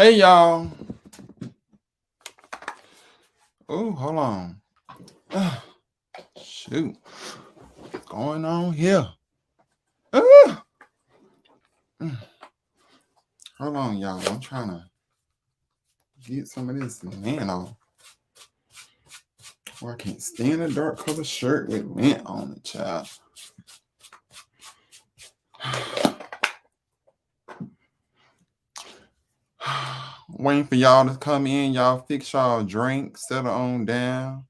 Hey y'all. Oh, hold on. Ah, shoot. What's going on here? Ah, mm, hold on, y'all. I'm trying to get some of this lint off. Or I can't stand a dark color shirt with lint on it, child. Waiting for y'all to come in. Y'all fix y'all drink, settle on down.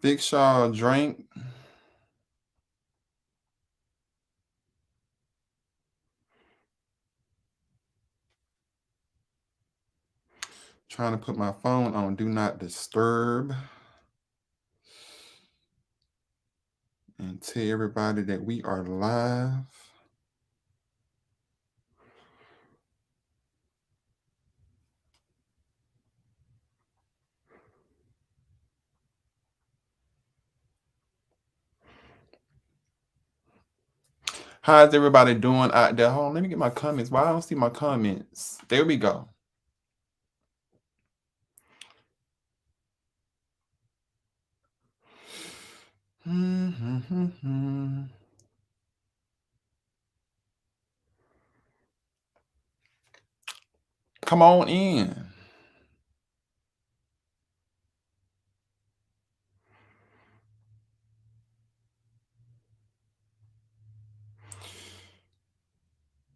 Fix y'all drink. Trying to put my phone on do not disturb and tell everybody that we are live. How's everybody doing out there? Hold on, let me get my comments. Why I don't see my comments? There we go. Come on in.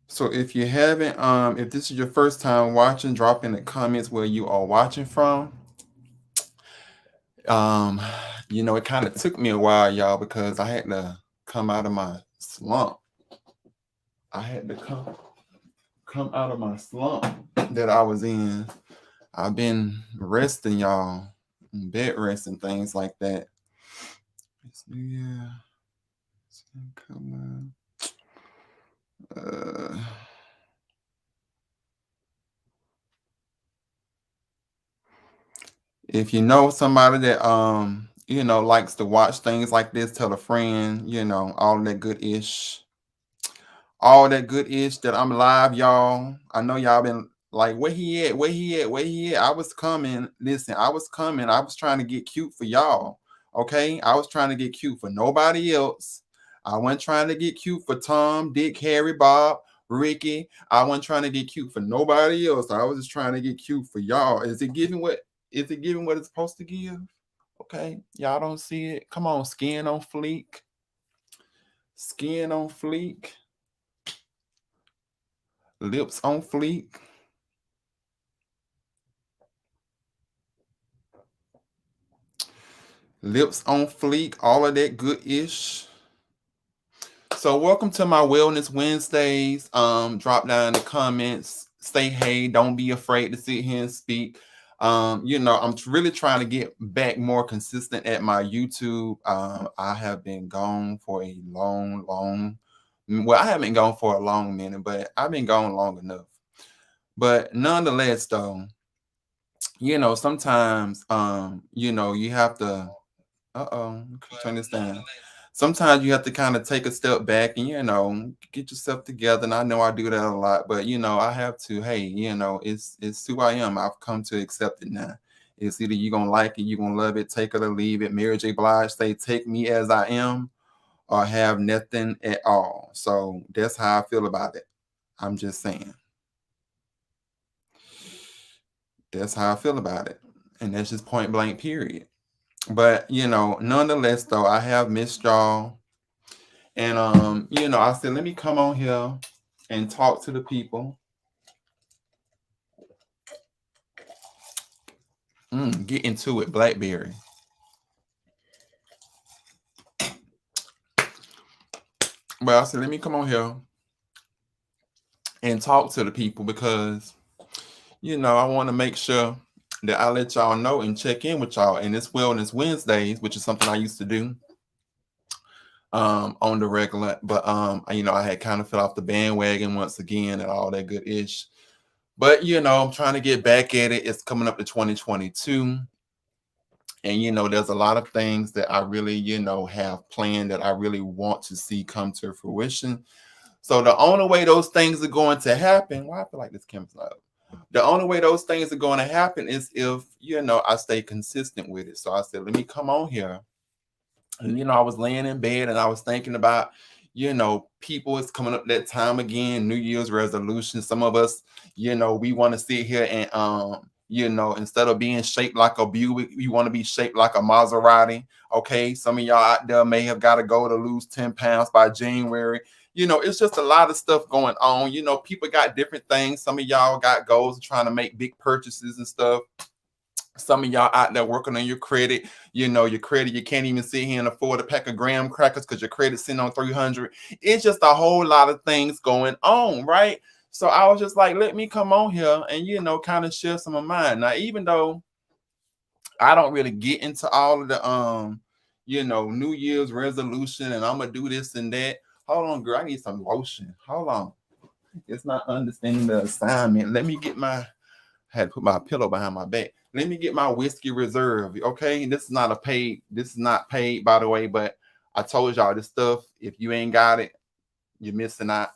So if you haven't, if this is your first time watching, drop in the comments where you are watching from. Um, it kind of took me a while, y'all, because I had to come out of my slump. I had to come out of my slump that I was in. I've been resting, y'all, bed rest and things like that. Yeah, come on. If you know somebody that likes to watch things like this, tell a friend, all that good ish. All that good ish that I'm live, y'all. I know y'all been like, where he at? Where he at? Where he at? I was coming. Listen, I was coming. I was trying to get cute for y'all. Okay. I was trying to get cute for nobody else. I wasn't trying to get cute for Tom, Dick, Harry, Bob, Ricky. I wasn't trying to get cute for nobody else. I was just trying to get cute for y'all. Is it giving what it's supposed to give? Okay. Y'all don't see it. Come on, skin on fleek. Skin on fleek. Lips on fleek. Lips on fleek, all of that good ish. So welcome to my Wellness Wednesdays. Drop down in the comments, say hey, don't be afraid to sit here and speak. I'm really trying to get back more consistent at my YouTube. I have been gone for a I haven't been gone for a long minute, but I've been gone long enough. But nonetheless, though, sometimes you have to turn this down. Sometimes you have to kind of take a step back and get yourself together. And I know I do that a lot, but I have to. Hey, it's who I am. I've come to accept it now. It's either you're gonna like it, you're gonna love it, take it or leave it. Mary J. Blige say, "Take me as I am, or have nothing at all." So that's how I feel about it. I'm just saying. That's how I feel about it, and that's just point blank. Period. But nonetheless, though, I have missed y'all. And I said, let me come on here and talk to the people. Get into it, Blackberry. But I said, let me come on here and talk to the people because, I want to make sure that I let y'all know and check in with y'all. And it's Wellness Wednesdays, which is something I used to do on the regular. But, I had kind of fell off the bandwagon once again and all that good ish. But, I'm trying to get back at it. It's coming up to 2022. And there's a lot of things that I really, have planned that I really want to see come to fruition. So the only way those things are going to happen, why I feel like this camera's not up. The only way those things are going to happen is if, I stay consistent with it. So I said, let me come on here. And I was laying in bed and I was thinking about, people is coming up that time again, New Year's resolution. Some of us, we want to sit here and instead of being shaped like a Buick, we want to be shaped like a Maserati. Okay. Some of y'all out there may have got to go to lose 10 pounds by January. It's just a lot of stuff going on. People got different things. Some of y'all got goals of trying to make big purchases and stuff. Some of y'all out there working on your credit, your credit, you can't even sit here and afford a pack of graham crackers because your credit's sitting on 300. It's just a whole lot of things going on, right? So I was just like, let me come on here and, kind of share some of mine. Now, even though I don't really get into all of the, New Year's resolution and I'm going to do this and that. Hold on, girl. I need some lotion. Hold on. It's not understanding the assignment. Let me get my had to put my pillow behind my back. Let me get my whiskey reserve. Okay. This is not paid, by the way, but I told y'all this stuff. If you ain't got it, you're missing out.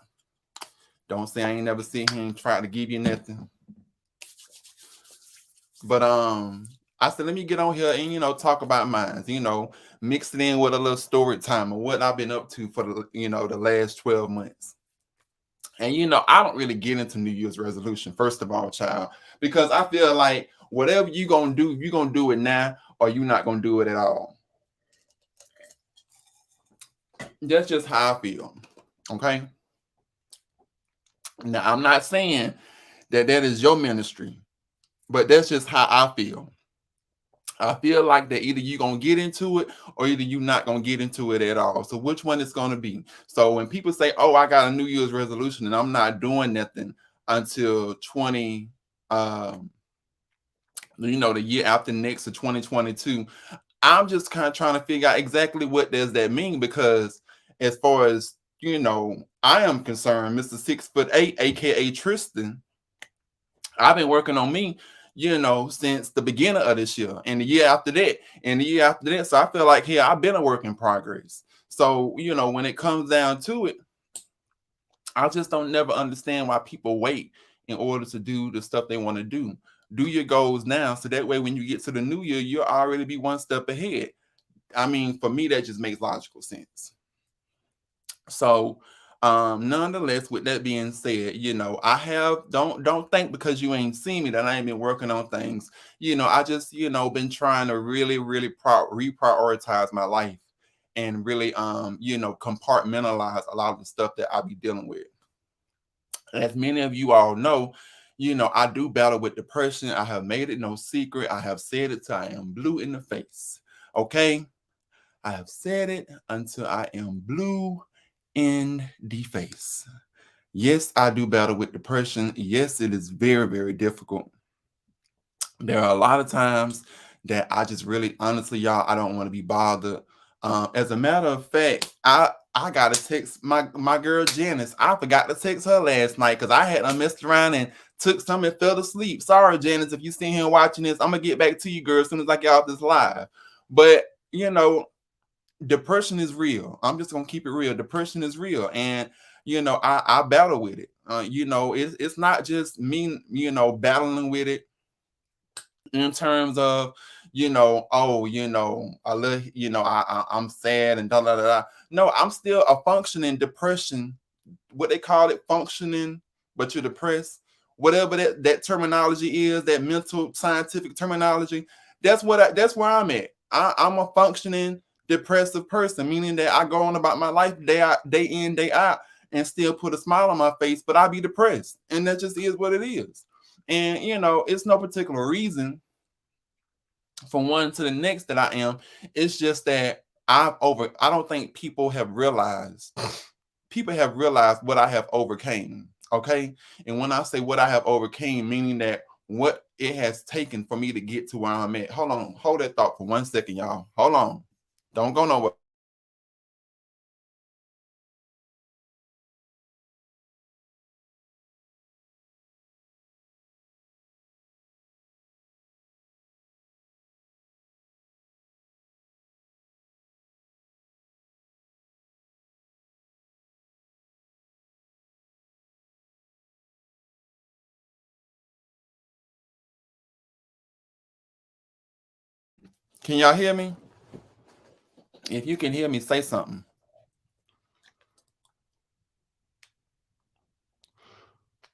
Don't say I ain't never sit here and try to give you nothing. But I said, let me get on here and talk about mine, mix it in with a little story time of what I've been up to for the last 12 months. And I don't really get into New Year's resolution, first of all, child, because I feel like whatever you're gonna do, you're gonna do it now, or you're not gonna do it at all. That's just how I feel. Okay. Now I'm not saying that is your ministry, but that's just how I feel. I feel like that either you're gonna get into it or either you're not gonna get into it at all. So which one is gonna be? So when people say, "Oh, I got a New Year's resolution and I'm not doing nothing until 20, the year after next to 2022," I'm just kind of trying to figure out exactly what does that mean, because as far as I am concerned, Mr. 6'8", aka Tristan, I've been working on me, since the beginning of this year and the year after that and the year after that. So I feel like, I've been a work in progress. So, when it comes down to it, I just don't never understand why people wait in order to do the stuff they want to do. Do your goals now, so that way when you get to the new year, you'll already be one step ahead. I mean, for me, that just makes logical sense. So, nonetheless, with that being said, I have don't think because you ain't seen me that I ain't been working on things. I just been trying to really, really reprioritize my life and really compartmentalize a lot of the stuff that I be dealing with. As many of you all know, I do battle with depression. I have made it no secret. I have said it till I am blue in the face. Okay. I have said it until I am blue in the face. Yes, I do battle with depression. Yes, it is very, very difficult. There are a lot of times that I just really, honestly, y'all, I don't want to be bothered. As a matter of fact, I got to text my girl Janice. I forgot to text her last night because I had messed around and took some and fell asleep. Sorry, Janice, if you sitting here watching this, I'm gonna get back to you, girl, as soon as I get off this live. But depression is real. I'm just gonna keep it real. Depression is real, and I battle with it. It's not just me, battling with it in terms of oh, I love, I'm sad and da da da da. No, I'm still a functioning depression, what they call it, functioning, but you're depressed. Whatever that terminology is, that mental scientific terminology, that's where I'm at. I'm a functioning depressive person, meaning that I go on about my life day out, day in, day out, and still put a smile on my face, but I be depressed, and that just is what it is. And it's no particular reason from one to the next that I am. It's just that I don't think people have realized what I have overcame. Okay. And when I say what I have overcame, meaning that what it has taken for me to get to where I'm at. Hold on, hold that thought for 1 second, y'all. Hold on. Don't go nowhere. Can y'all hear me? If you can hear me, say something.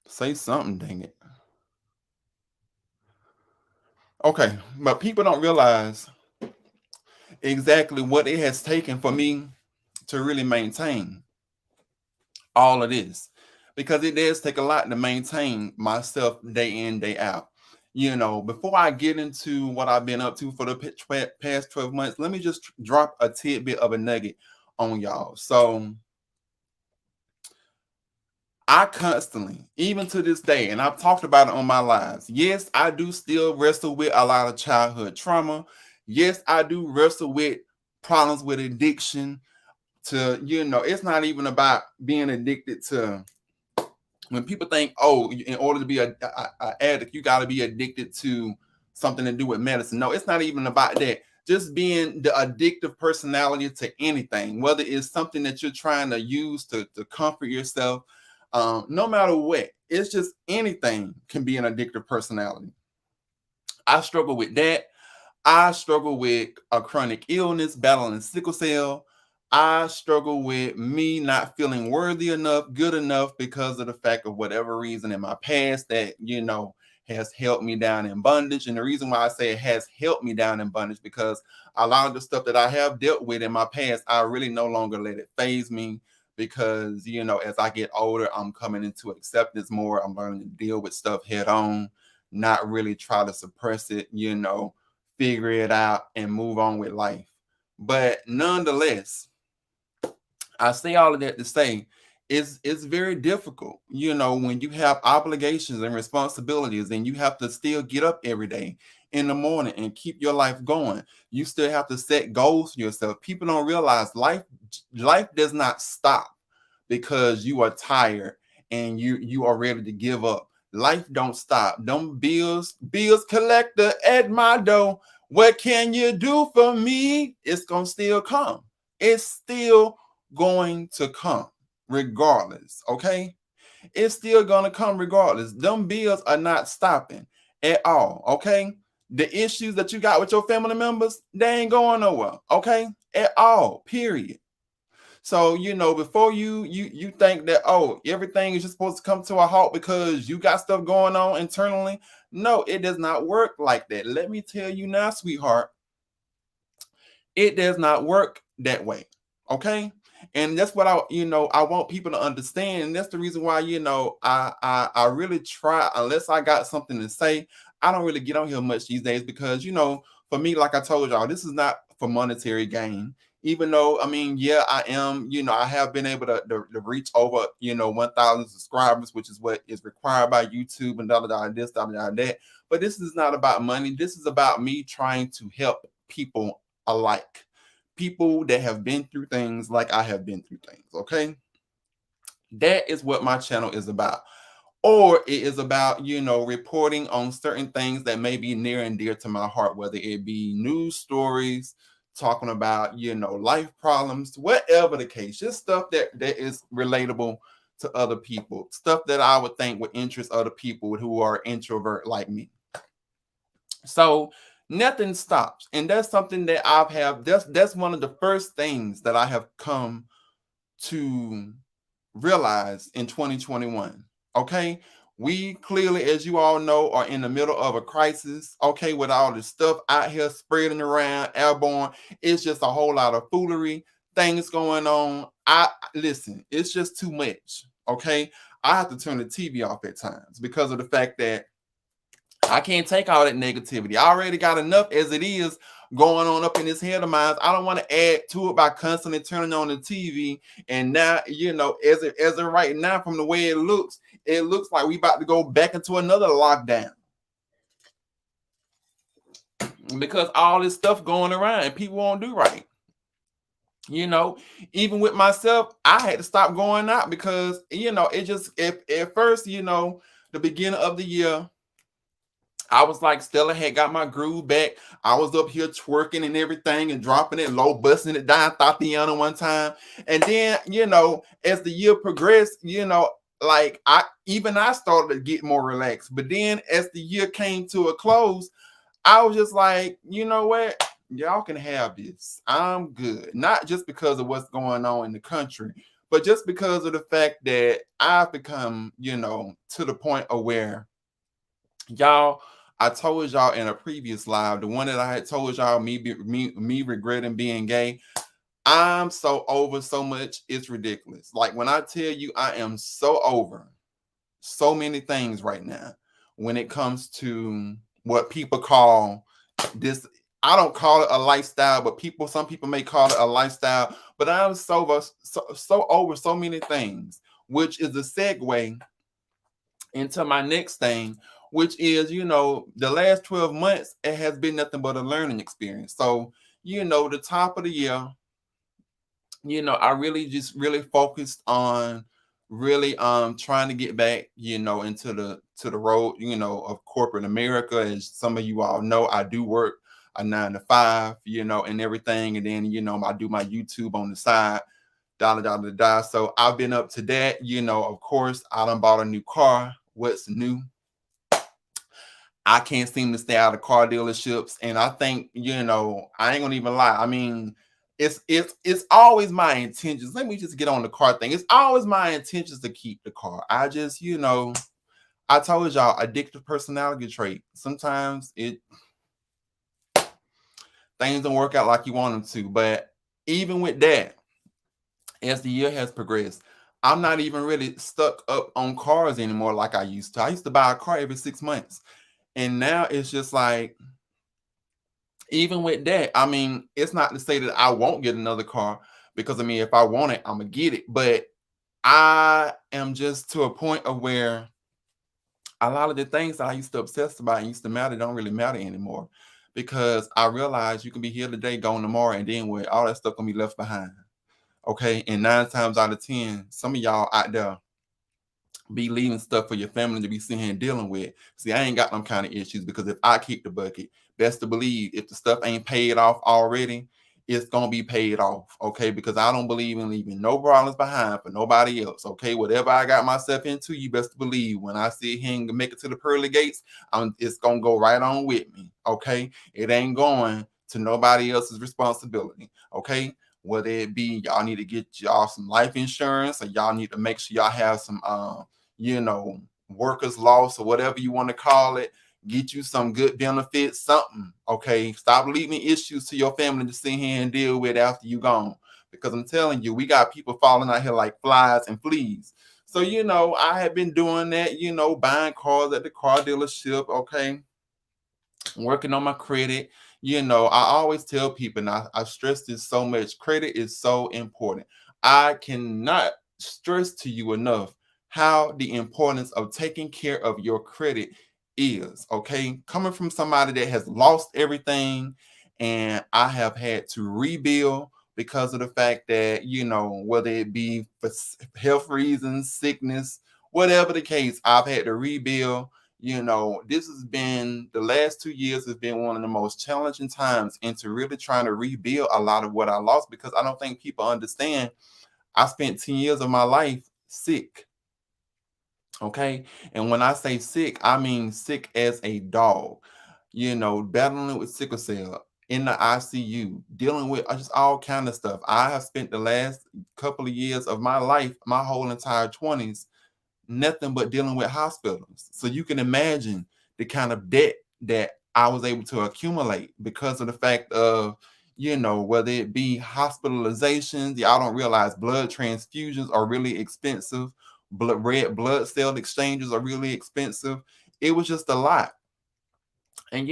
Say something, dang it. Okay, but people don't realize exactly what it has taken for me to really maintain all of this, because it does take a lot to maintain myself day in, day out. Before I get into what I've been up to for the past 12 months, let me just drop a tidbit of a nugget on y'all. So I constantly, even to this day, and I've talked about it on my lives. Yes, I do still wrestle with a lot of childhood trauma. Yes, I do wrestle with problems with addiction. It's not even about being addicted to. When people think, oh, in order to be a addict, you got to be addicted to something to do with medicine. No, it's not even about that. Just being the addictive personality to anything, whether it's something that you're trying to use to comfort yourself, no matter what, it's just anything can be an addictive personality. I struggle with that. I struggle with a chronic illness, battling sickle cell. I struggle with me not feeling worthy enough, good enough, because of the fact of whatever reason in my past that, has held me down in bondage. And the reason why I say it has held me down in bondage, because a lot of the stuff that I have dealt with in my past, I really no longer let it phase me, because, as I get older, I'm coming into acceptance more. I'm learning to deal with stuff head on, not really try to suppress it, figure it out and move on with life. But nonetheless, I say all of that to say it's very difficult, when you have obligations and responsibilities and you have to still get up every day in the morning and keep your life going. You still have to set goals for yourself. People don't realize life does not stop because you are tired and you are ready to give up. Life don't stop. Them bills collector at my door. What can you do for me? It's gonna still come. It's still going to come regardless. Okay, it's still gonna come regardless. Them bills are not stopping at all. Okay, the issues that you got with your family members, they ain't going nowhere. Okay, at all. Period. So, before you think that, oh, everything is just supposed to come to a halt because you got stuff going on internally. No, it does not work like that. Let me tell you now, sweetheart, it does not work that way. Okay. And that's what I want people to understand. And that's the reason why, I really try, unless I got something to say, I don't really get on here much these days, because, for me, like I told y'all, this is not for monetary gain. Even though, I mean, yeah, I am, I have been able to reach over, 1,000 subscribers, which is what is required by YouTube and this, that. But this is not about money. This is about me trying to help people alike, people that have been through things like I have been through things. Okay, that is what my channel is about. Or it is about, reporting on certain things that may be near and dear to my heart, whether it be news stories, talking about, life problems, whatever the case, just stuff that is relatable to other people, stuff that I would think would interest other people who are introvert like me. So nothing stops. And that's something that that's one of the first things that I have come to realize in 2021. Okay. We clearly, as you all know, are in the middle of a crisis. Okay, with all this stuff out here spreading around, airborne. It's just a whole lot of foolery, things going on. I listen, it's just too much. Okay. I have to turn the TV off at times because of the fact that I can't take all that negativity. I already got enough as it is going on up in this head of mine. I don't want to add to it by constantly turning on the TV. And now, as of right now, from the way it looks like we about to go back into another lockdown, because all this stuff going around and people won't do right. Even with myself, I had to stop going out because, it just, if at first, the beginning of the year, I was like, Stella had got my groove back. I was up here twerking and everything and dropping it low, busting it down, Tatiana one time. And then, as the year progressed, like I started to get more relaxed. But then as the year came to a close, I was just like, you know what? Y'all can have this. I'm good. Not just because of what's going on in the country, but just because of the fact that I've become, to the point of where y'all, I told y'all in a previous live, the one that I had told y'all me regretting being gay. I'm so over so much, it's ridiculous. Like when I tell you I am so over so many things right now when it comes to what people call this. I don't call it a lifestyle, but some people may call it a lifestyle. But I'm so over so many things, which is a segue into my next thing, which is, the last 12 months, it has been nothing but a learning experience. So, the top of the year, I really just really focused on really trying to get back, into the road, of corporate America. As some of you all know, I do work a 9 to 5, and everything. And then, I do my YouTube on the side, dollar dollar dollar. So I've been up to that, of course, I done bought a new car. What's new? I can't seem to stay out of car dealerships. And I think, I ain't gonna even lie. I mean, it's always my intentions. Let me just get on the car thing. It's always my intentions to keep the car. I just, I told y'all, addictive personality trait. Sometimes things don't work out like you want them to. But even with that, as the year has progressed, I'm not even really stuck up on cars anymore like I used to. I used to buy a car every 6 months. And now it's just like, even with that, I mean, it's not to say that I won't get another car, because I mean, if I want it, I'm gonna get it. But I am just to a point of where a lot of the things that I used to obsess about and used to matter don't really matter anymore, because I realize you can be here today, gone tomorrow, and then what, all that stuff gonna be left behind. Okay, and 9 times out of 10, some of y'all out there be leaving stuff for your family to be sitting here and dealing with. See, I ain't got them kind of issues, because if I keep the bucket, best to believe if the stuff ain't paid off already, it's gonna be paid off. Okay, because I don't believe in leaving no problems behind for nobody else. Okay, whatever I got myself into, you best to believe when I sit here and make it to the pearly gates, it's gonna go right on with me. Okay, it ain't going to nobody else's responsibility. Okay, whether it be y'all need to get y'all some life insurance, or y'all need to make sure y'all have some workers loss, or whatever you want to call it, get you some good benefits, something. Okay, stop leaving issues to your family to sit here and deal with after you gone, because I'm telling you, we got people falling out here like flies and fleas. So, I had been doing that, buying cars at the car dealership. Okay, working on my credit. I always tell people, and I stress this so much, credit is so important. I cannot stress to you enough how the importance of taking care of your credit is. Okay, coming from somebody that has lost everything, and I have had to rebuild because of the fact that, whether it be for health reasons, sickness, whatever the case, I've had to rebuild. This has been, the last 2 years has been one of the most challenging times into really trying to rebuild a lot of what I lost, because I don't think people understand. I spent 10 years of my life sick. Okay, and when I say sick, I mean sick as a dog. Battling with sickle cell, in the ICU, dealing with just all kind of stuff. I have spent the last couple of years of my life, my whole entire 20s, nothing but dealing with hospitals. So you can imagine the kind of debt that I was able to accumulate because of the fact of, whether it be hospitalizations. Y'all don't realize blood transfusions are really expensive. Red blood cell exchanges are really expensive. It was just a lot. And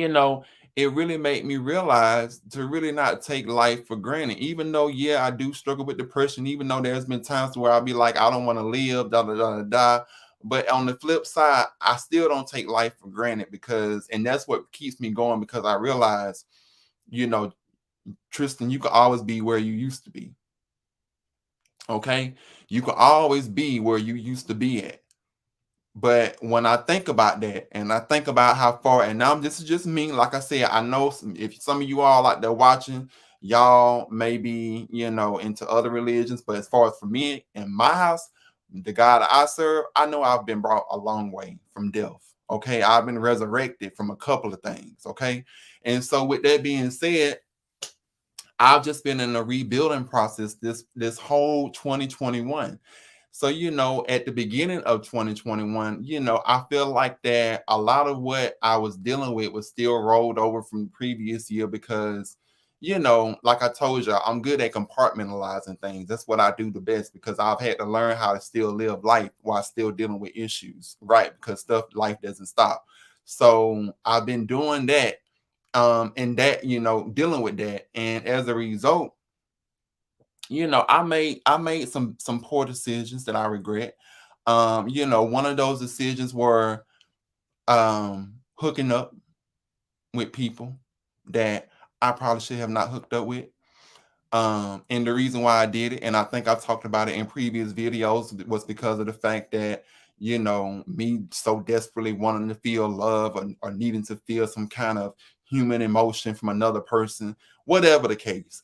it really made me realize to really not take life for granted. Even though, yeah, I do struggle with depression, even though there's been times where I'll be like, I don't want to live, da da da da da. But on the flip side, I still don't take life for granted, and that's what keeps me going, because I realize, you know, Tristan, you can always be where you used to be. Okay. You can always be where you used to be at. But when I think about that, and I think about how far, and now this is just me, like I said, I know if some of you all out there watching, y'all may be, into other religions, but as far as for me in my house, the God I serve, I know I've been brought a long way from death. Okay, I've been resurrected from a couple of things. Okay, and so with that being said, I've just been in a rebuilding process this whole 2021. So, at the beginning of 2021, I feel like that a lot of what I was dealing with was still rolled over from the previous year because, like I told you, I'm good at compartmentalizing things. That's what I do the best because I've had to learn how to still live life while still dealing with issues, right? Because life doesn't stop. So I've been doing that, and that, dealing with that. And as a result, I made some poor decisions that I regret. One of those decisions were hooking up with people that I probably should have not hooked up with. And the reason why I did it, and I think I've talked about it in previous videos, was because of the fact that, me so desperately wanting to feel love, or needing to feel some kind of human emotion from another person, whatever the case.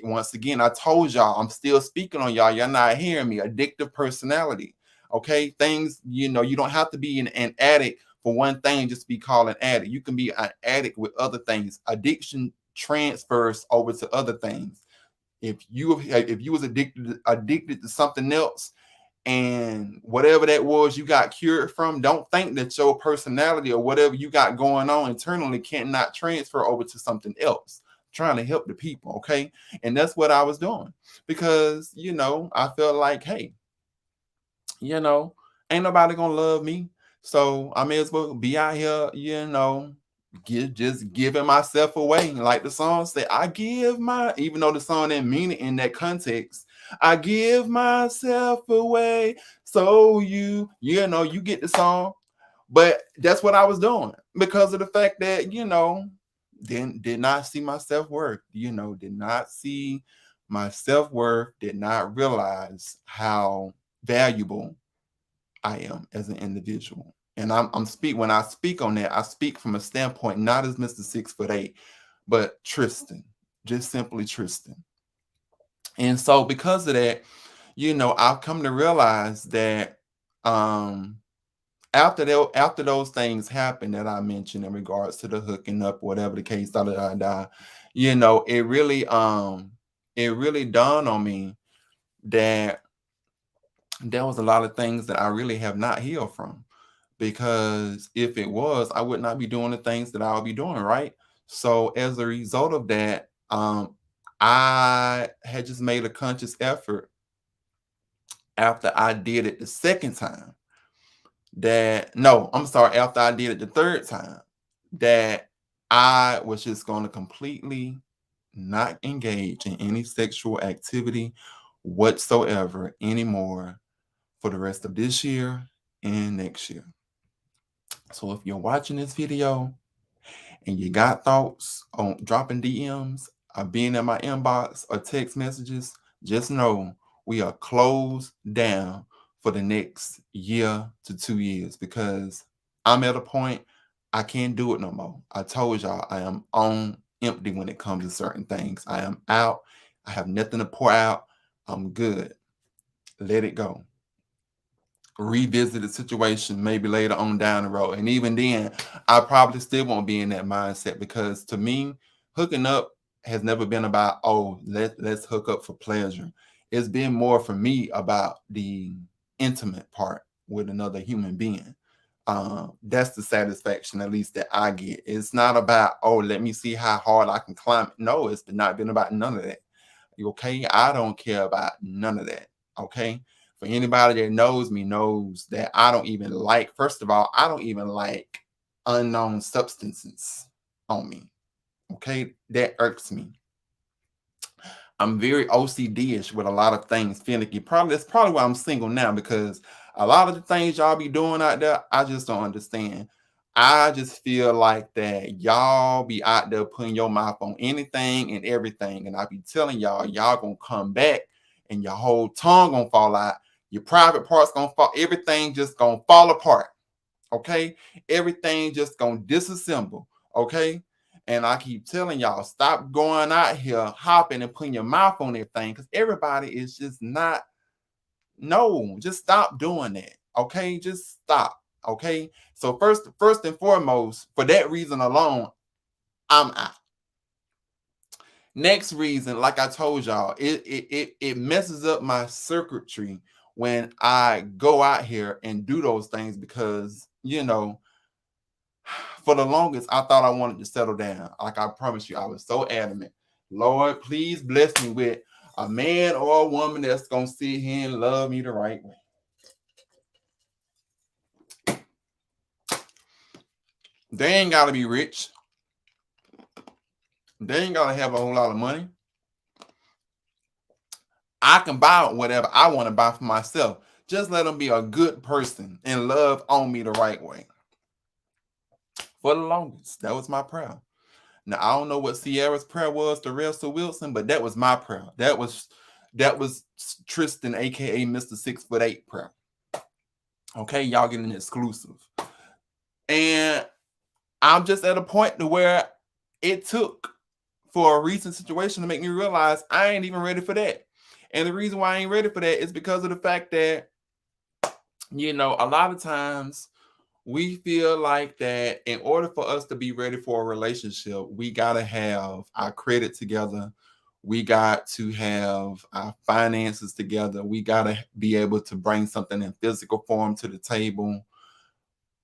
Once again, I told y'all, I'm still speaking on y'all. Y'all not hearing me. Addictive personality. Okay. Things, you don't have to be an addict for one thing just to be called an addict. You can be an addict with other things. Addiction transfers over to other things. If you was addicted to something else, and whatever that was you got cured from, don't think that your personality or whatever you got going on internally cannot transfer over to something else. Trying to help the people, okay? And that's what I was doing because, I felt like, hey, you know, ain't nobody gonna love me. So I may as well be out here, just giving myself away. Like the song said, I give my, even though the song didn't mean it in that context, I give myself away. So you get the song. But that's what I was doing because of the fact that, did not see my self-worth, did not see my self-worth, did not realize how valuable I am as an individual. And I'm speak when I speak on that, I speak from a standpoint not as Mr. 6'8", but Tristan, just simply Tristan. And so because of that, I've come to realize that um after those things happen that I mentioned in regards to the hooking up, whatever the case, da da da da, it really dawned on me that there was a lot of things that I really have not healed from. Because if it was, I would not be doing the things that I'll be doing, right? So as a result of that, I had just made a conscious effort after I did it the second time that no, I'm sorry, after I did it the third time, that I was just going to completely not engage in any sexual activity whatsoever anymore for the rest of this year and next year. So if you're watching this video and you got thoughts on dropping DMs or being in my inbox or text messages, just know we are closed down for the next year to 2 years because I'm at a point I can't do it no more. I told y'all I am on empty when it comes to certain things. I am out. I have nothing to pour out. I'm good. Let it go. Revisit the situation maybe later on down the road. And even then, I probably still won't be in that mindset because to me, hooking up has never been about, oh, let's hook up for pleasure. It's been more for me about the intimate part with another human being. That's the satisfaction, at least that I get. It's not about, oh, let me see how hard I can climb. No, it's not been about none of that. Okay, I don't care about none of that. Okay, for anybody that knows me knows that I don't even like, first of all, I don't even like unknown substances on me. Okay, that irks me. I'm very OCD-ish with a lot of things, finicky. Probably that's probably why I'm single now because a lot of the things y'all be doing out there, I just don't understand. I just feel like that y'all be out there putting your mouth on anything and everything, and I be telling y'all gonna come back, and your whole tongue gonna fall out, your private parts gonna fall, everything just gonna fall apart. Okay, everything just gonna disassemble. Okay, and I keep telling y'all, stop going out here hopping and putting your mouth on everything because everybody is just not. No, just stop doing that. Okay, just stop. Okay, so first and foremost, for that reason alone, I'm out. Next reason, like I told y'all, it messes up my circuitry when I go out here and do those things because for the longest I thought I wanted to settle down. Like I promise you, I was so adamant. Lord, please bless me with a man or a woman that's gonna sit here and love me the right way. They ain't gotta be rich. They ain't gotta have a whole lot of money. I can buy whatever I want to buy for myself. Just let them be a good person and love on me the right way. For the longest, that was my prayer. Now I don't know what Sierra's prayer was to Russell Wilson, but that was my prayer. That was Tristan, aka Mr. 6'8" prayer. Okay, y'all getting an exclusive. And I'm just at a point to where it took for a recent situation to make me realize I ain't even ready for that. And the reason why I ain't ready for that is because of the fact that, a lot of times we feel like that in order for us to be ready for a relationship, we got to have our credit together. We got to have our finances together. We got to be able to bring something in physical form to the table.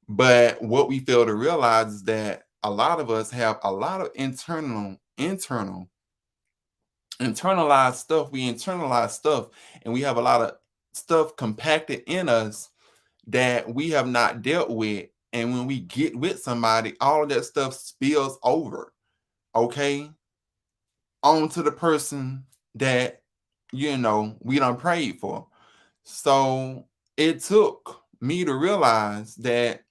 But what we fail to realize is that a lot of us have a lot of internalized stuff. We internalize stuff, and we have a lot of stuff compacted in us that we have not dealt with. And when we get with somebody, all of that stuff spills over, okay, onto the person that we done prayed for. So it took me to realize that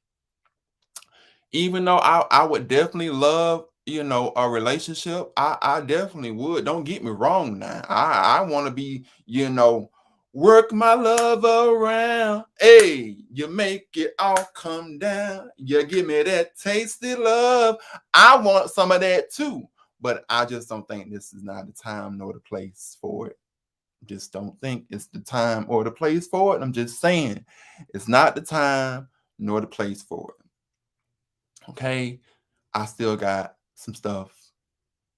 even though I would definitely love, a relationship, I definitely would. Don't get me wrong now. I want to be, work my love around. Hey, you make it all come down. You give me that tasty love. I want some of that too. But I just don't think this is not the time nor the place for it. Just don't think it's the time or the place for it. I'm just saying it's not the time nor the place for it. Okay, I still got some stuff,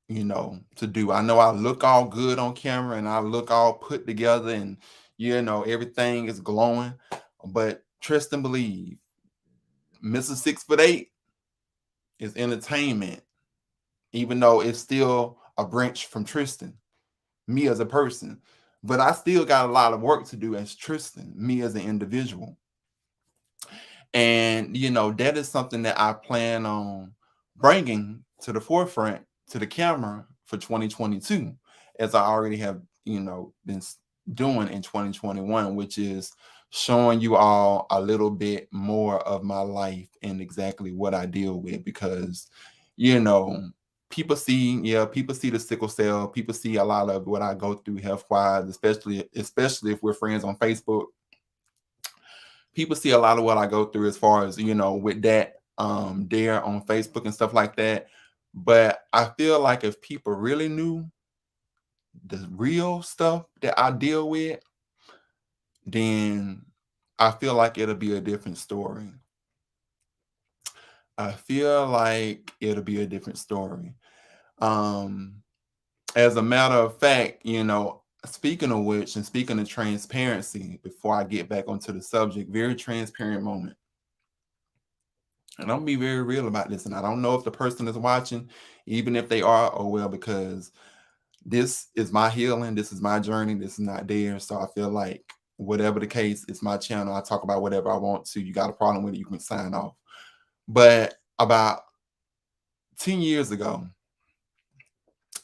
to do. I know I look all good on camera and I look all put together and, everything is glowing. But trust and believe, Mrs. 6'8" is entertainment, even though it's still a branch from Tristan, me as a person. But I still got a lot of work to do as Tristan, me as an individual. And, that is something that I plan on bringing to the forefront, to the camera for 2022, as I already have, been doing in 2021, which is showing you all a little bit more of my life and exactly what I deal with. Because, you know, people see the sickle cell, people see a lot of what I go through health wise, especially if we're friends on Facebook. People see a lot of what I go through as far as, with that there on Facebook and stuff like that. But I feel like if people really knew the real stuff that I deal with, then I feel like it'll be a different story. I feel like it'll be a different story. Um, as a matter of fact, speaking of which, and speaking of transparency, before I get back onto the subject, very transparent moment. And I'm gonna be very real about this. And I don't know if the person is watching, even if they are, oh well, because this is my healing, this is my journey, this is not theirs. So I feel like whatever the case, it's my channel. I talk about whatever I want to. You got a problem with it, you can sign off. But about 10 years ago,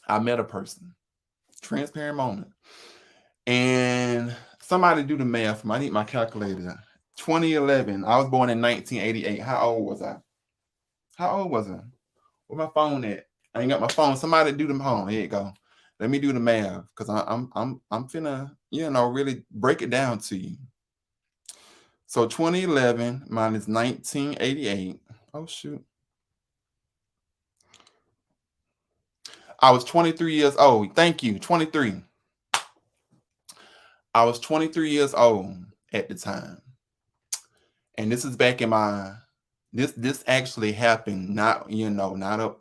I met a person. Transparent moment. And somebody do the math. I need my calculator. 2011. I was born in 1988. How old was I? How old was I? Where my phone at? I ain't got my phone. Somebody do them home. Here you go. Let me do the math because I'm finna really break it down to you. So 2011 minus 1988. Oh shoot. I was 23 years old. Thank you. 23. I was 23 years old at the time. And this is back in my this actually happened not not up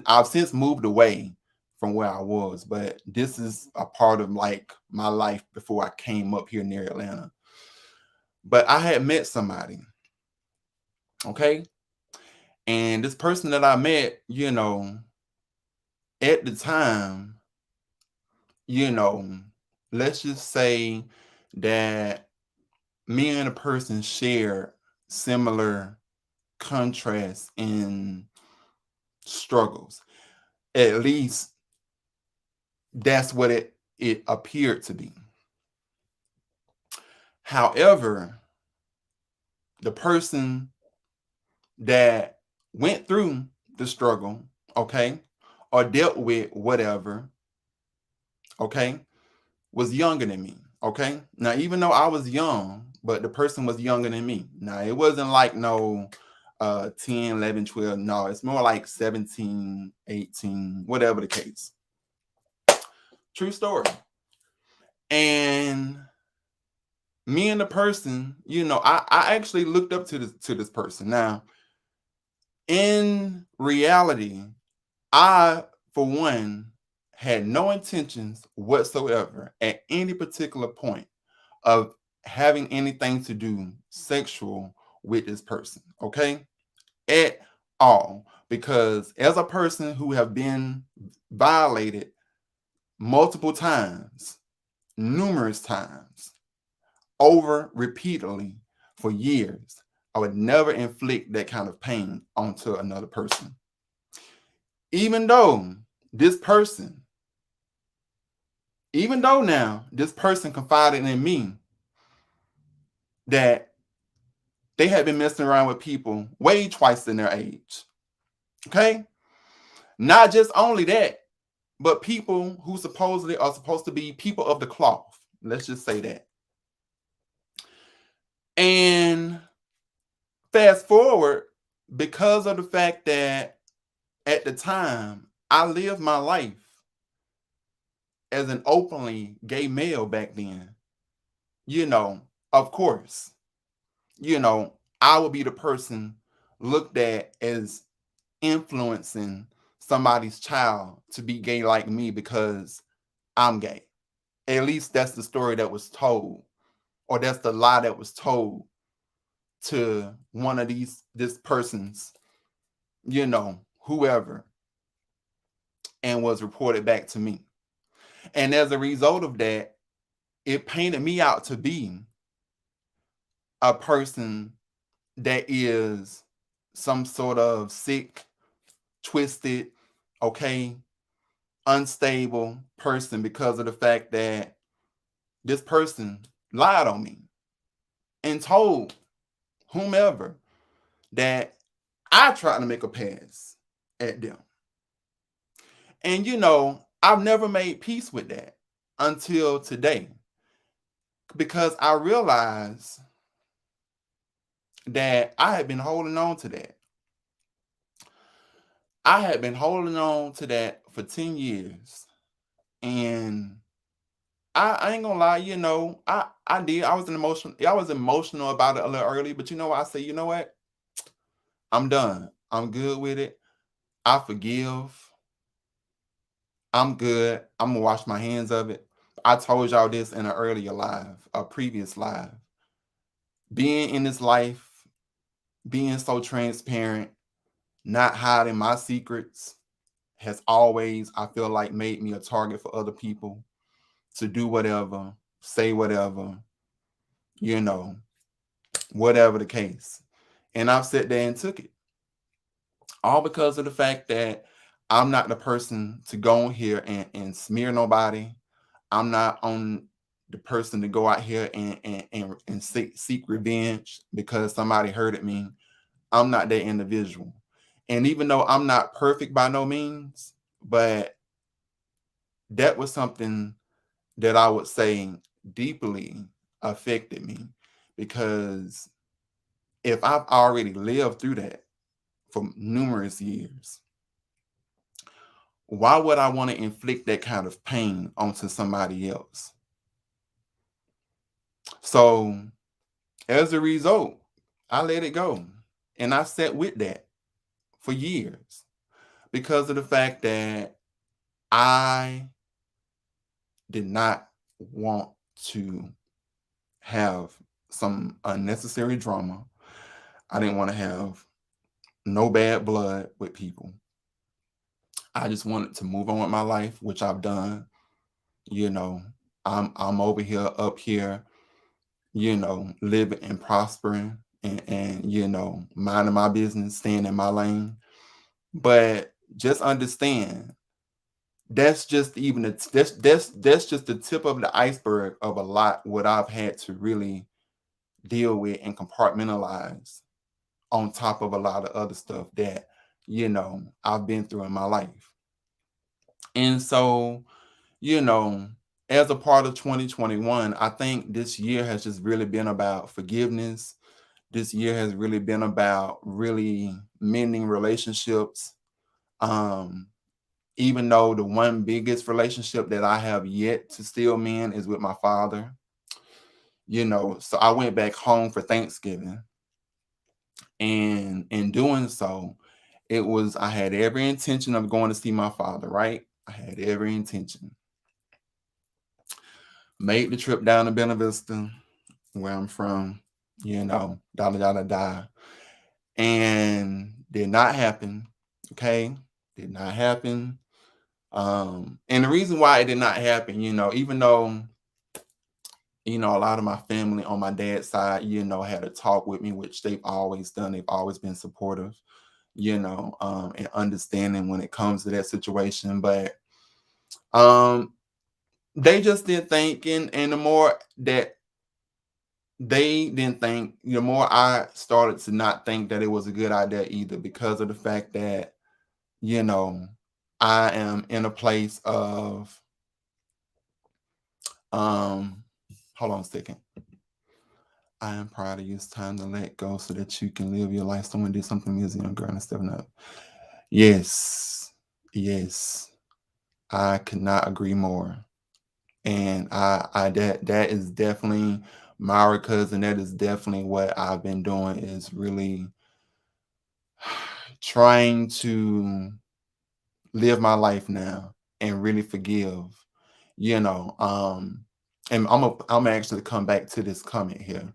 I've since moved away from where I was, but this is a part of like my life before I came up here near Atlanta. But I had met somebody, okay? And this person that I met, at the time, you know, let's just say that me and a person share similar contrasts and struggles. At least that's what it appeared to be. However, the person that went through the struggle, okay, or dealt with whatever, okay, was younger than me, okay? Now, even though I was young, but the person was younger than me. Now, it wasn't like no 10, 11, 12. No, it's more like 17, 18, whatever the case. True story. And me and the person, I actually looked up to this person. Now, in reality, I, for one, had no intentions whatsoever at any particular point of having anything to do sexual with this person, okay? At all. Because as a person who have been violated multiple times, numerous times, over repeatedly for years, I would never inflict that kind of pain onto another person. Even though this person, even though now this person confided in me that they had been messing around with people way twice in their age. Okay? Not just only that, but people who supposedly are supposed to be people of the cloth. Let's just say that. And fast forward, because of the fact that at the time I lived my life as an openly gay male back then, of course, I would be the person looked at as influencing somebody's child to be gay like me because I'm gay. At least that's the story that was told, or that's the lie that was told to one of this person's, whoever, and was reported back to me. And as a result of that, it painted me out to be a person that is some sort of sick, twisted, okay, unstable person because of the fact that this person lied on me and told whomever that I tried to make a pass at them. And I've never made peace with that until today because I realized that I had been holding on to that. I had been holding on to that for 10 years. And I ain't gonna lie, I did. I was emotional about it a little early, but I say, you know what? I'm done. I'm good with it. I forgive. I'm good. I'm gonna wash my hands of it. I told y'all this in an earlier live, a previous live. Being in this life, being so transparent, not hiding my secrets has always, I feel like, made me a target for other people to do whatever, say whatever, you know, whatever the case. And I've sat there and took it. All because of the fact that I'm not the person to go on here and smear nobody. I'm not on the person to go out here and seek revenge because somebody hurted me. I'm not that individual. And even though I'm not perfect by no means, but that was something that I would say deeply affected me because if I've already lived through that for numerous years, why would I want to inflict that kind of pain onto somebody else? So as a result, I let it go. And I sat with that for years because of the fact that I did not want to have some unnecessary drama. I didn't want to have no bad blood with people. I just wanted to move on with my life, which I've done. You know, I'm over here, up here, living and prospering and minding my business, staying in my lane. But just understand that's just even that's just the tip of the iceberg of a lot what I've had to really deal with and compartmentalize on top of a lot of other stuff that I've been through in my life. And so, you know, as a part of 2021, I think this year has just really been about forgiveness. This year has really been about really mending relationships. Um, Even though the one biggest relationship that I have yet to still mend is with my father, so I went back home for Thanksgiving, and in doing so, I had every intention of going to see my father, right? I had every intention. Made the trip down to Bella Vista, where I'm from, da da da da da. And did not happen. Okay. Did not happen. And the reason why it did not happen, even though, a lot of my family on my dad's side, had a talk with me, which they've always done. They've always been supportive, and understanding when it comes to that situation. But um they just didn't think, and the more that they didn't think, the more I started to not think that it was a good idea either, because of the fact that, you know, I am in a place of um hold on a second. I am proud of you. It's time to let go so that you can live your life. Someone did something amazing, young girl, and stepping up. Yes. Yes. I could not agree more. And I that is definitely my cousin. That is definitely what I've been doing, is really trying to live my life now and really forgive, you know. And I'm actually come back to this comment here,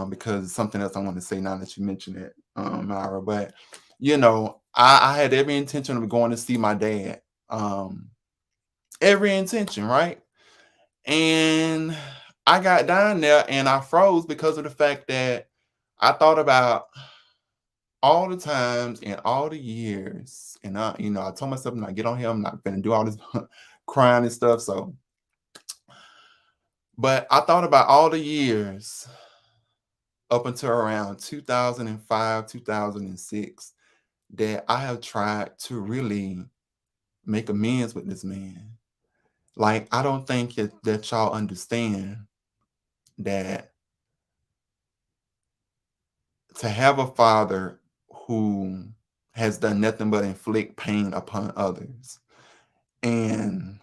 because something else I want to say now that you mentioned it, Myra. But I had every intention of going to see my dad. Every intention, right? And I got down there and I froze because of the fact that I thought about all the times and all the years, and I told myself, "I'm not get on here. I'm not gonna do all this crying and stuff." So, but I thought about all the years up until around 2005, 2006 that I have tried to really make amends with this man. Like, I don't think that y'all understand that to have a father who has done nothing but inflict pain upon others. And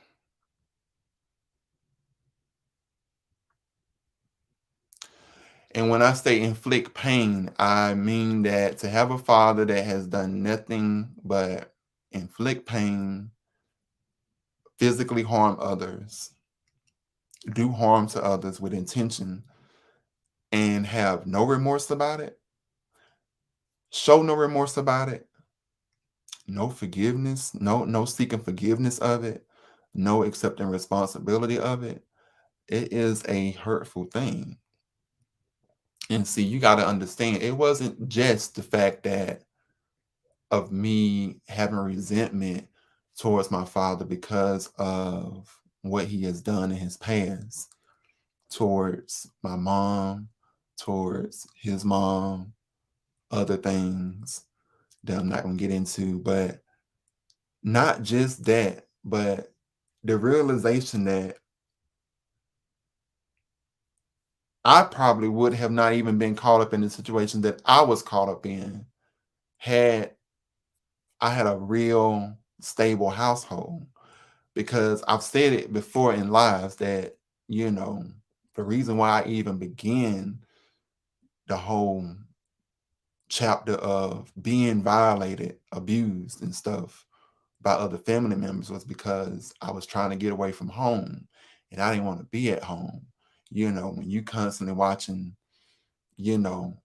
when I say inflict pain, I mean that to have a father that has done nothing but inflict pain, physically harm others, do harm to others with intention, and have no remorse about it, show no remorse about it, no forgiveness, no seeking forgiveness of it, no accepting responsibility of it. It is a hurtful thing. And see, you got to understand, it wasn't just the fact that of me having resentment towards my father because of what he has done in his past towards my mom, towards his mom, other things that I'm not going to get into. But not just that, but the realization that I probably would have not even been caught up in the situation that I was caught up in had I had a real stable household. Because I've said it before in lives that, you know, the reason why I even began the whole chapter of being violated, abused, and stuff by other family members was because I was trying to get away from home and I didn't want to be at home. When you constantly watching, you know,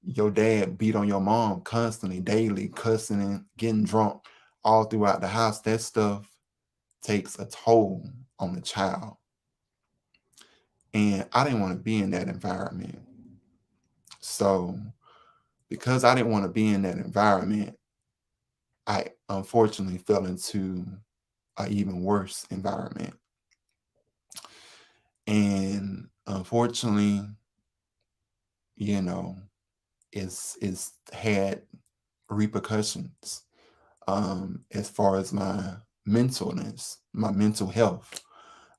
your dad beat on your mom constantly, daily, cussing and getting drunk all throughout the house, that stuff takes a toll on the child. And I didn't want to be in that environment. So, because I didn't want to be in that environment, I unfortunately fell into an even worse environment. And unfortunately, you know, it's had repercussions as far as my mentalness, my mental health,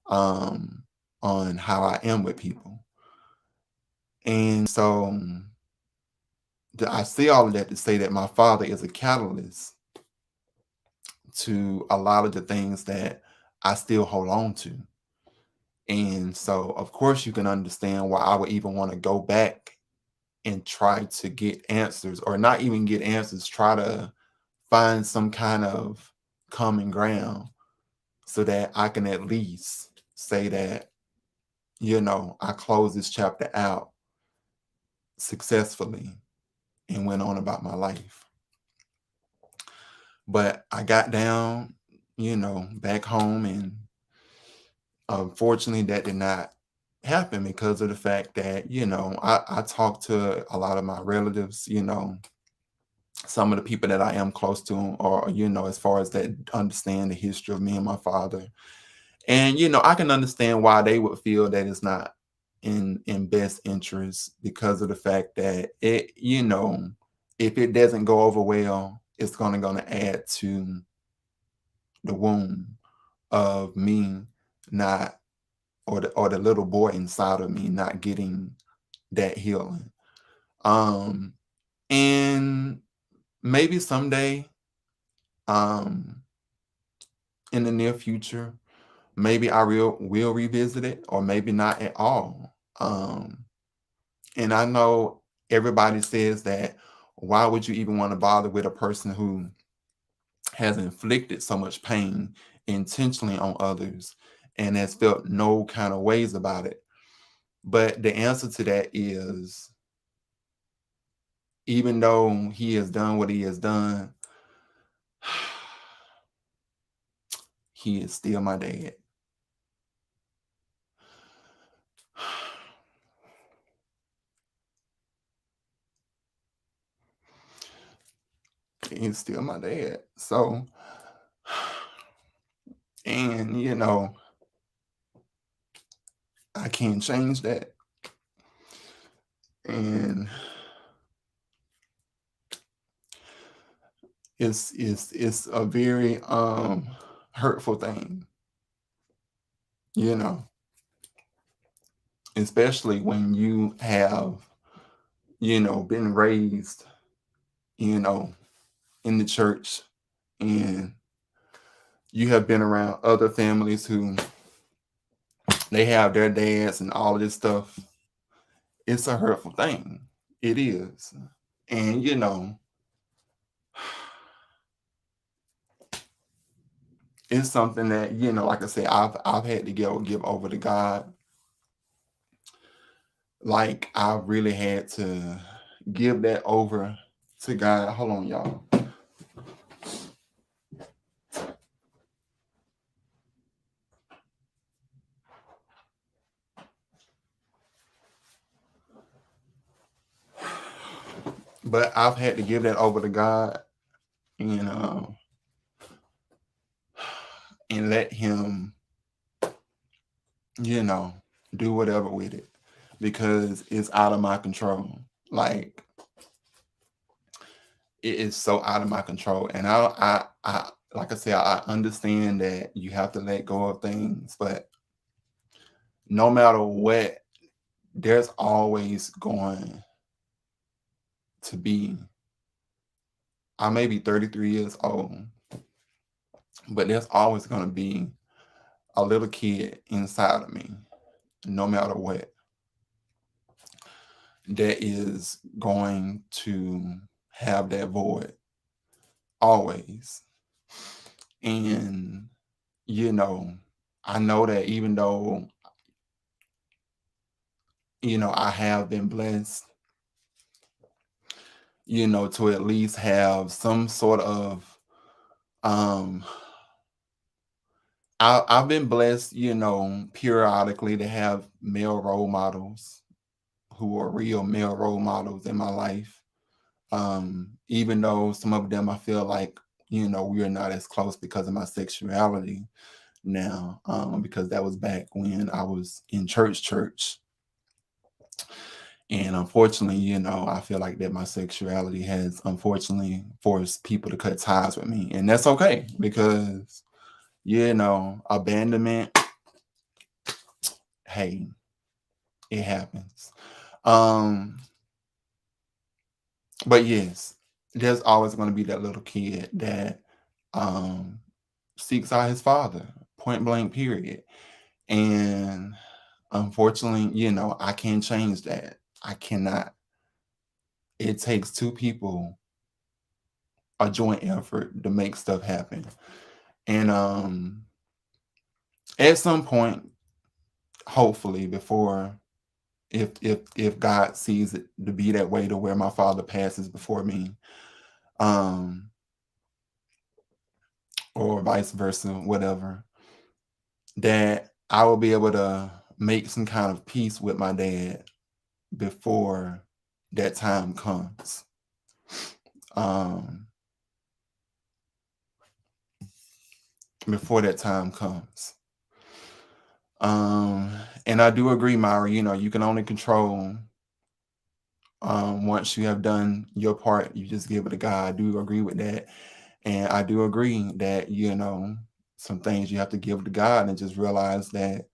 um, on how I am with people. And so I say all of that to say that my father is a catalyst to a lot of the things that I still hold on to. And so, of course, you can understand why I would even want to go back and try to get answers, or not even get answers, try to find some kind of common ground so that I can at least say that, I closed this chapter out successfully and went on about my life. But I got down, back home, and unfortunately that did not happen because of the fact that, I talked to a lot of my relatives, some of the people that I am close to, or, as far as that understand the history of me and my father. And, I can understand why they would feel that it's not in best interest because of the fact that if it doesn't go over well, it's gonna add to the wound of me not, or the little boy inside of me not getting that healing. Um and maybe someday, um in the near future, maybe I will revisit it, or maybe not at all. And I know everybody says that, why would you even want to bother with a person who has inflicted so much pain intentionally on others and has felt no kind of ways about it? But the answer to that is, even though he has done what he has done, he is still my dad. He's still my dad. So, and I can't change that. And it's a very hurtful thing, you know, especially when you have, been raised, you know, in the church, and you have been around other families who they have their dads and all of this stuff. It's a hurtful thing. It is. And it's something that, like I said, I've had to give over to God. Like, I really had to give that over to God. Hold on, y'all. But I've had to give that over to God, and and let Him, you know, do whatever with it, because it's out of my control. Like, it is so out of my control, and I like I said, I understand that you have to let go of things, but no matter what, there's always going to be. I may be 33 years old, but there's always going to be a little kid inside of me, no matter what, that is going to have that void always. And, you know, I know that even though, I have been blessed, to at least have some sort of, um, I've been blessed, periodically to have male role models who are real male role models in my life. Even though some of them I feel like, we are not as close because of my sexuality now, because that was back when I was in church. And unfortunately, I feel like that my sexuality has unfortunately forced people to cut ties with me. And that's okay because, abandonment, hey, it happens. Um, but yes, there's always going to be that little kid that um seeks out his father, point blank, period. And unfortunately, I can't change that. I cannot. It takes two people, a joint effort to make stuff happen. And at some point, hopefully, before if God sees it to be that way to where my father passes before me, um, or vice versa, whatever, that I will be able to make some kind of peace with my dad before that time comes. Um, before that time comes. Um, and I do agree, Myra, you can only control once you have done your part, you just give it to God. I do agree with that. And I do agree that, some things you have to give to God and just realize that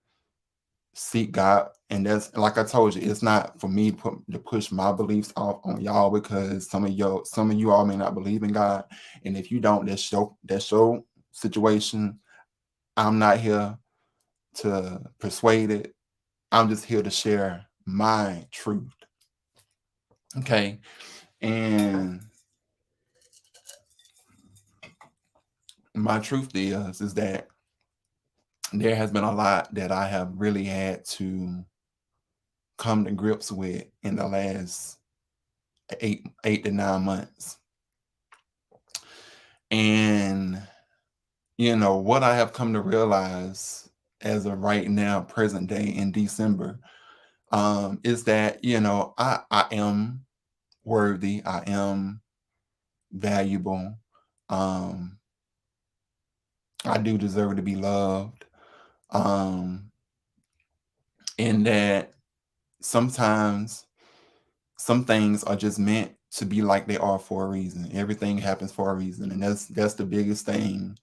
seek God. And that's like I told you, it's not for me to push my beliefs off on y'all because some of you all may not believe in God. And if you don't, that's your situation. I'm not here to persuade it. I'm just here to share my truth. Okay. And my truth is that there has been a lot that I have really had to come to grips with in the last eight to 9 months. And what I have come to realize as of right now, present day in December, is that I am worthy, I am valuable. Um, I do deserve to be loved. Um, and that sometimes some things are just meant to be like they are for a reason. Everything happens for a reason, and that's the biggest thing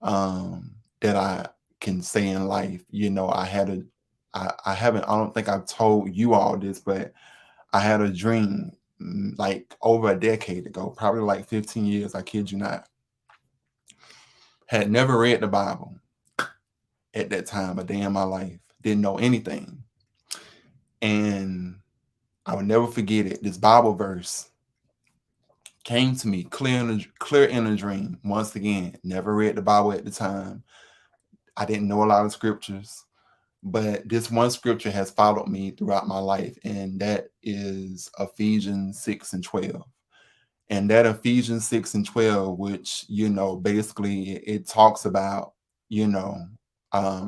that I can say in life. I haven't. I don't think I've told you all this, but I had a dream like over a decade ago, probably like 15 years. I kid you not. Had never read the Bible at that time, a day in my life. Didn't know anything, and I would never forget it. This Bible verse came to me clear in a dream. Once again, never read the Bible at the time. I didn't know a lot of scriptures, but this one scripture has followed me throughout my life, and that is Ephesians 6 and 12. And that Ephesians 6 and 12, which, basically it talks about, you know,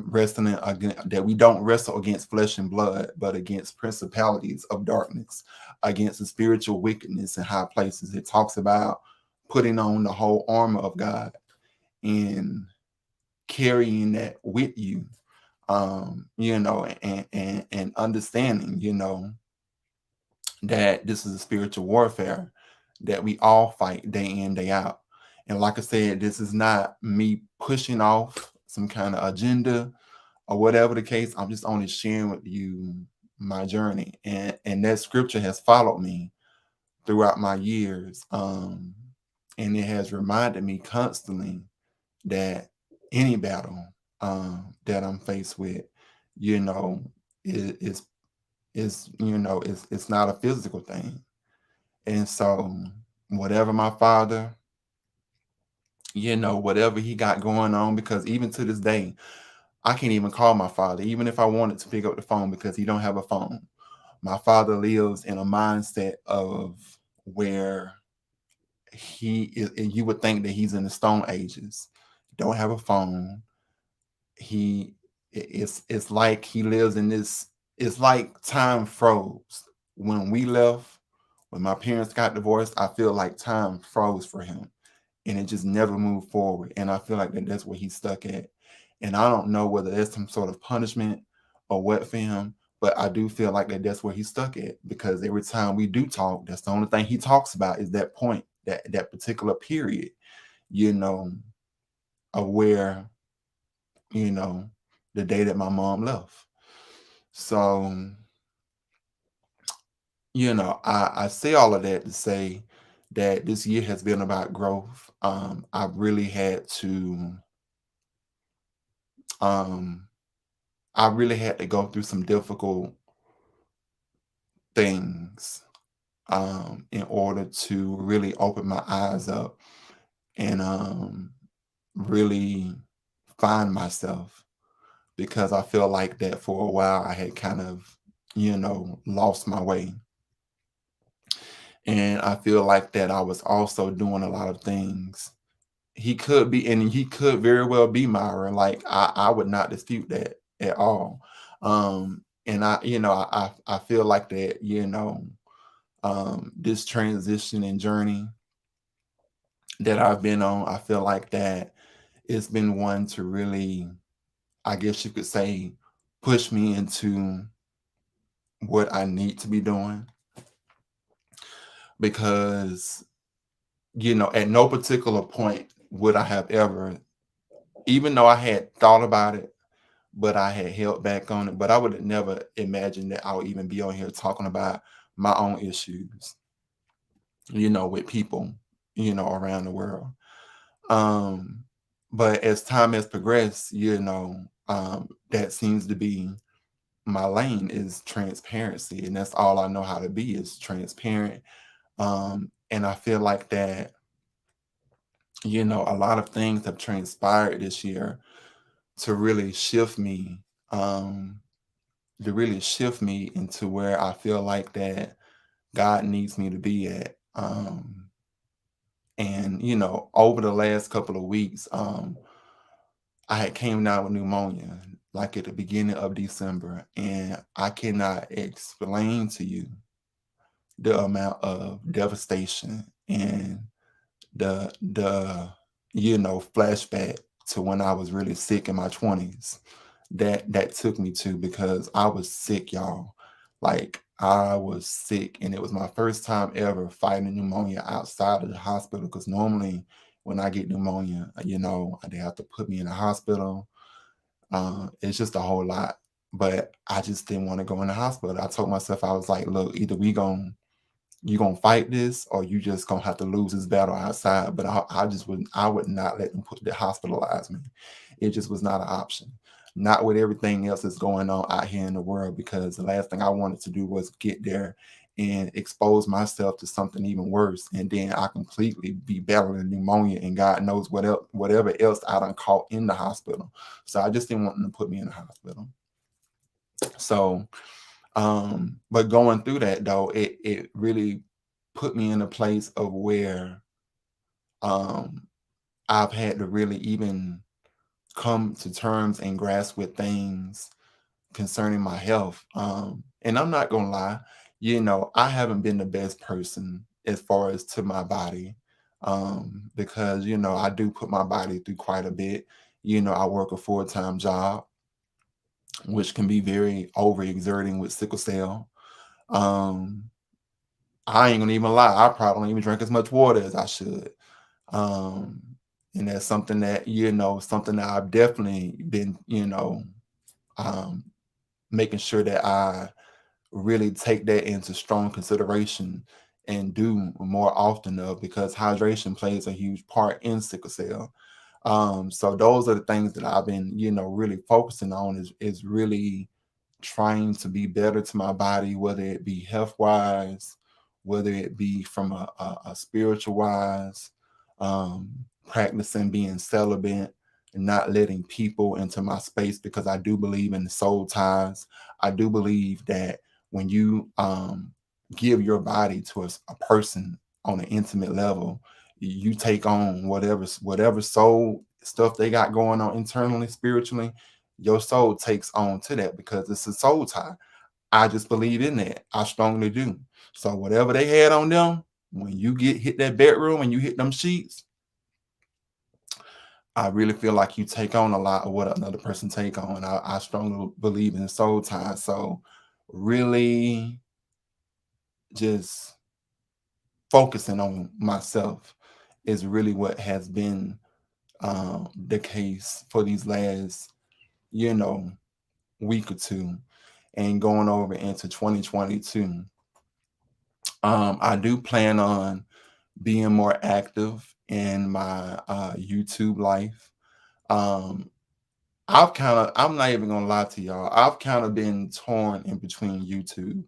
wrestling against, that we don't wrestle against flesh and blood, but against principalities of darkness, against the spiritual wickedness in high places. It talks about putting on the whole armor of God and carrying that with you, and understanding, that this is a spiritual warfare that we all fight day in, day out. And like I said, this is not me pushing off some kind of agenda or whatever the case. I'm just only sharing with you my journey. And that scripture has followed me throughout my years. And it has reminded me constantly that any battle that I'm faced with, you know, is it's not a physical thing. And so whatever my father whatever he got going on, because even to this day, I can't even call my father, even if I wanted to pick up the phone, because he don't have a phone. My father lives in a mindset of where he is, and you would think that he's in the Stone Ages. Don't have a phone. He it's like he lives in this. It's like time froze when we left. When my parents got divorced, I feel like time froze for him, and it just never moved forward. And I feel like that's where he's stuck at. And I don't know whether there's some sort of punishment or what for him, but I do feel like that's where he's stuck at, because every time we do talk, that's the only thing he talks about is that point, that particular period, you know, of where, you know, the day that my mom left. So, I say all of that to say that this year has been about growth. I really had to um I really had to go through some difficult things in order to really open my eyes up and really find myself, because I feel like that for a while I had kind of, lost my way. And I feel like that I was also doing a lot of things. He could be, and he could very well be Myra. Like I would not dispute that at all. And I feel like that, this transition and journey that I've been on, I feel like that it's been one to really, I guess you could say, push me into what I need to be doing, because, at no particular point would I have ever, even though I had thought about it, but I had held back on it, but I would have never imagined that I would even be on here talking about my own issues, with people, around the world. Um, but as time has progressed, that seems to be my lane, is transparency. And that's all I know how to be, is transparent. And I feel like that, a lot of things have transpired this year to really shift me, um, into where I feel like that God needs me to be at. And over the last couple of weeks, I had came down with pneumonia, like at the beginning of December, and I cannot explain to you the amount of devastation and the flashback to when I was really sick in my 20s that took me to, because I was sick, y'all. Like I was sick, and it was my first time ever fighting pneumonia outside of the hospital, because normally when I get pneumonia, they have to put me in the hospital. It's just a whole lot. But I just didn't want to go in the hospital. I told myself, I was like, look, either you gonna fight this, or you just gonna have to lose this battle outside. But I would not let them hospitalize me. It just was not an option. Not with everything else that's going on out here in the world, because the last thing I wanted to do was get there and expose myself to something even worse, and then I completely be battling pneumonia and God knows whatever else I done caught in the hospital. So I just didn't want them to put me in the hospital. So but going through that though, it really put me in a place of where um I've had to really even come to terms and grasp with things concerning my health. And I'm not gonna lie, I haven't been the best person as far as to my body. Because I do put my body through quite a bit. I work a full-time job, which can be very overexerting with sickle cell. Um, I ain't gonna even lie. I probably don't even drink as much water as I should. Um, and that's something that I've definitely been, um, making sure that I really take that into strong consideration and do more often of, because hydration plays a huge part in sickle cell. So those are the things that I've been, really focusing on, is really trying to be better to my body, whether it be health wise, whether it be from a spiritual wise, um, practicing being celibate and not letting people into my space because I do believe in the soul ties. I do believe that when you give your body to a person on an intimate level, you take on whatever soul stuff they got going on internally, spiritually, your soul takes on to that because it's a soul tie. I just believe in that. I strongly do. So whatever they had on them, when you get hit that bedroom and you hit them sheets, I really feel like you take on a lot of what another person take on. I strongly believe in soul ties. So really just focusing on myself is really what has been the case for these last, you know, week or two and going over into 2022. I do plan on being more active in my YouTube life. Um, I'm not even gonna lie to y'all. I've kind of been torn in between YouTube.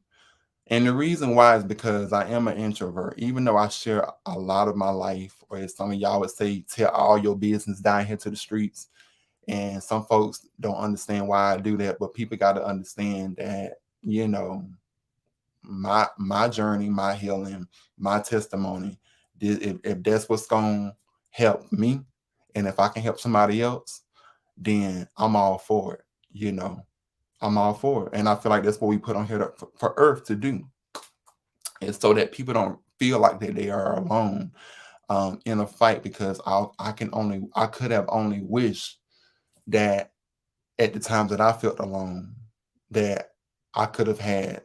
And the reason why is because I am an introvert. Even though I share a lot of my life, or as some of y'all would say, tell all your business down here to the streets. And some folks don't understand why I do that, but people got to understand that, you know, my journey, my healing, my testimony, if that's what's gonna help me, and if I can help somebody else, then I'm all for it. You know, I'm all for it, and I feel like that's what we put on here for Earth to do, and so that people don't feel like that they are alone in a fight. Because I could have only wished that at the times that I felt alone, that I could have had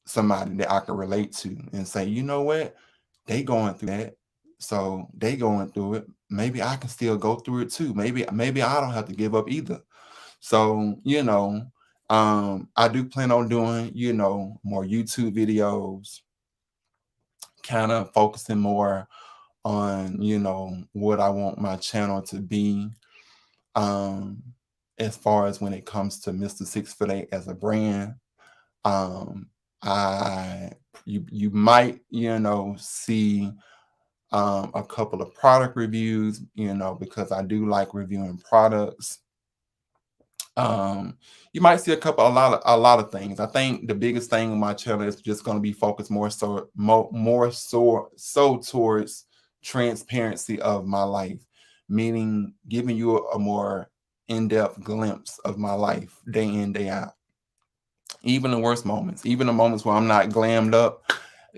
somebody that I could relate to and say, you know what, they going through that, so they going through it. Maybe I can still go through it too. Maybe I don't have to give up either. So, I do plan on doing, more YouTube videos, kind of focusing more on, what I want my channel to be. Um, as far as when it comes to Mr. 6'8" as a brand, um, I you might, see a couple of product reviews, because I do like reviewing products. Um, you might see a lot of things. I think the biggest thing on my channel is just going to be focused more so towards transparency of my life, meaning giving you a more in-depth glimpse of my life day in, day out. Even the worst moments, even the moments where I'm not glammed up,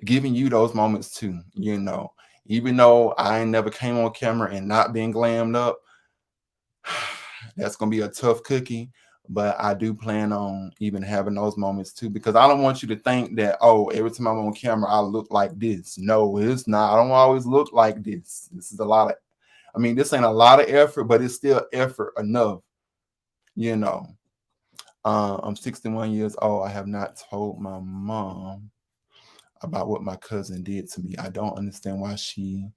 giving you those moments too, Even though I ain't never came on camera and not being glammed up, that's gonna be a tough cookie. But I do plan on even having those moments too, because I don't want you to think that, oh, every time I'm on camera, I look like this. No, it's not. I don't always look like this. This is a lot of, I mean, this ain't a lot of effort, but it's still effort enough, you know. I'm 61 years old. I have not told my mom about what my cousin did to me. I don't understand why she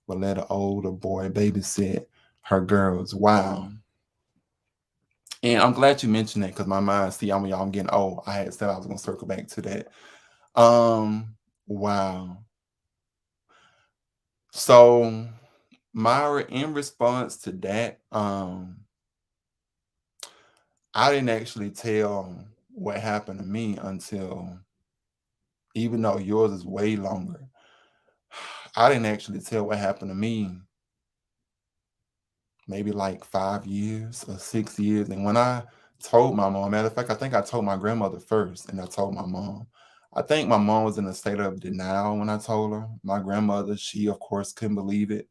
would let an older boy babysit her girls. Wow. And I'm glad you mentioned that because my mind, see, I'm getting old. I had said I was gonna circle back to that. Um, wow. So in response to that, I didn't actually tell what happened to me until, even though yours is way longer, I didn't actually tell what happened to me maybe like 5 years or 6 years. And when I told my mom, matter of fact, I think I told my grandmother first and I told my mom. I think my mom was in a state of denial when I told her. My grandmother, she of course couldn't believe it.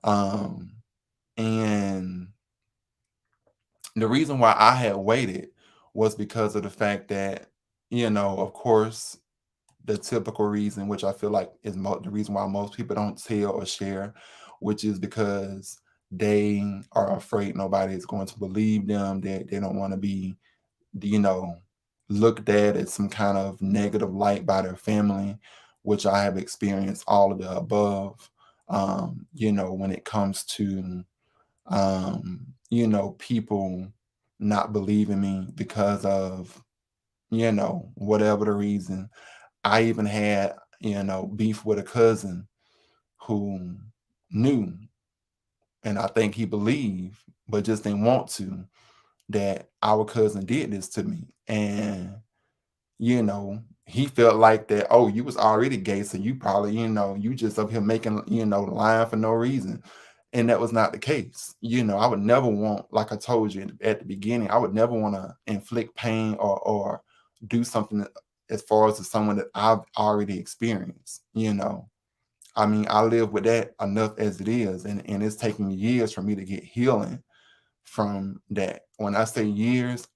Um, and the reason why I had waited was because of the fact that, of course, the typical reason, which I feel like is the reason why most people don't tell or share, which is because they are afraid nobody is going to believe them. They don't want to be, you know, looked at as some kind of negative light by their family, which I have experienced all of the above. When it comes to, people not believing me because of, whatever the reason. I even had, beef with a cousin who knew. And I think he believed, but just didn't want to, that our cousin did this to me. And, he felt like that, oh, you was already gay, so you probably, you just up here making, lying for no reason. And that was not the case. I would never want, like I told you at the beginning, I would never want to inflict pain or do something as far as to someone that I've already experienced. I mean, I live with that enough as it is, and it's taking years for me to get healing from that. When I say years,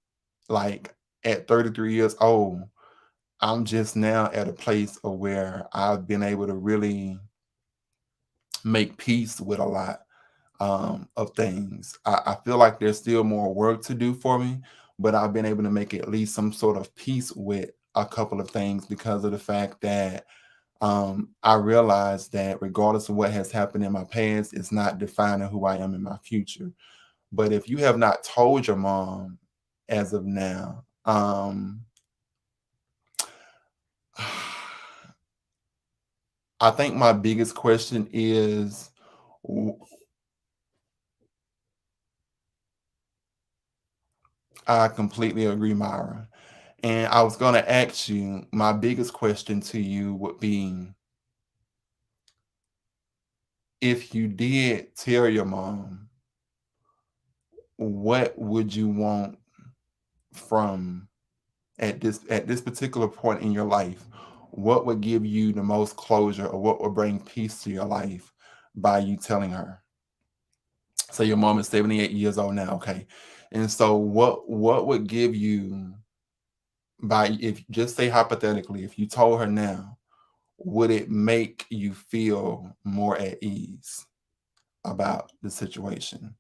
like at 33 years old, I'm just now at a place of where I've been able to really make peace with a lot of things. I feel like there's still more work to do for me, but I've been able to make at least some sort of peace with a couple of things because of the fact that I realize that regardless of what has happened in my past, it's not defining who I am in my future. But if you have not told your mom as of now, I think my biggest question is, w- I completely agree, Myra. And I was going to ask you, my biggest question to you would be, if you did tell your mom, what would you want from at this particular point in your life? What would give you the most closure, or what would bring peace to your life by you telling her? So your mom is 78 years old now, okay. And so what would give you, by, if just say hypothetically, if you told her now, would it make you feel more at ease about the situation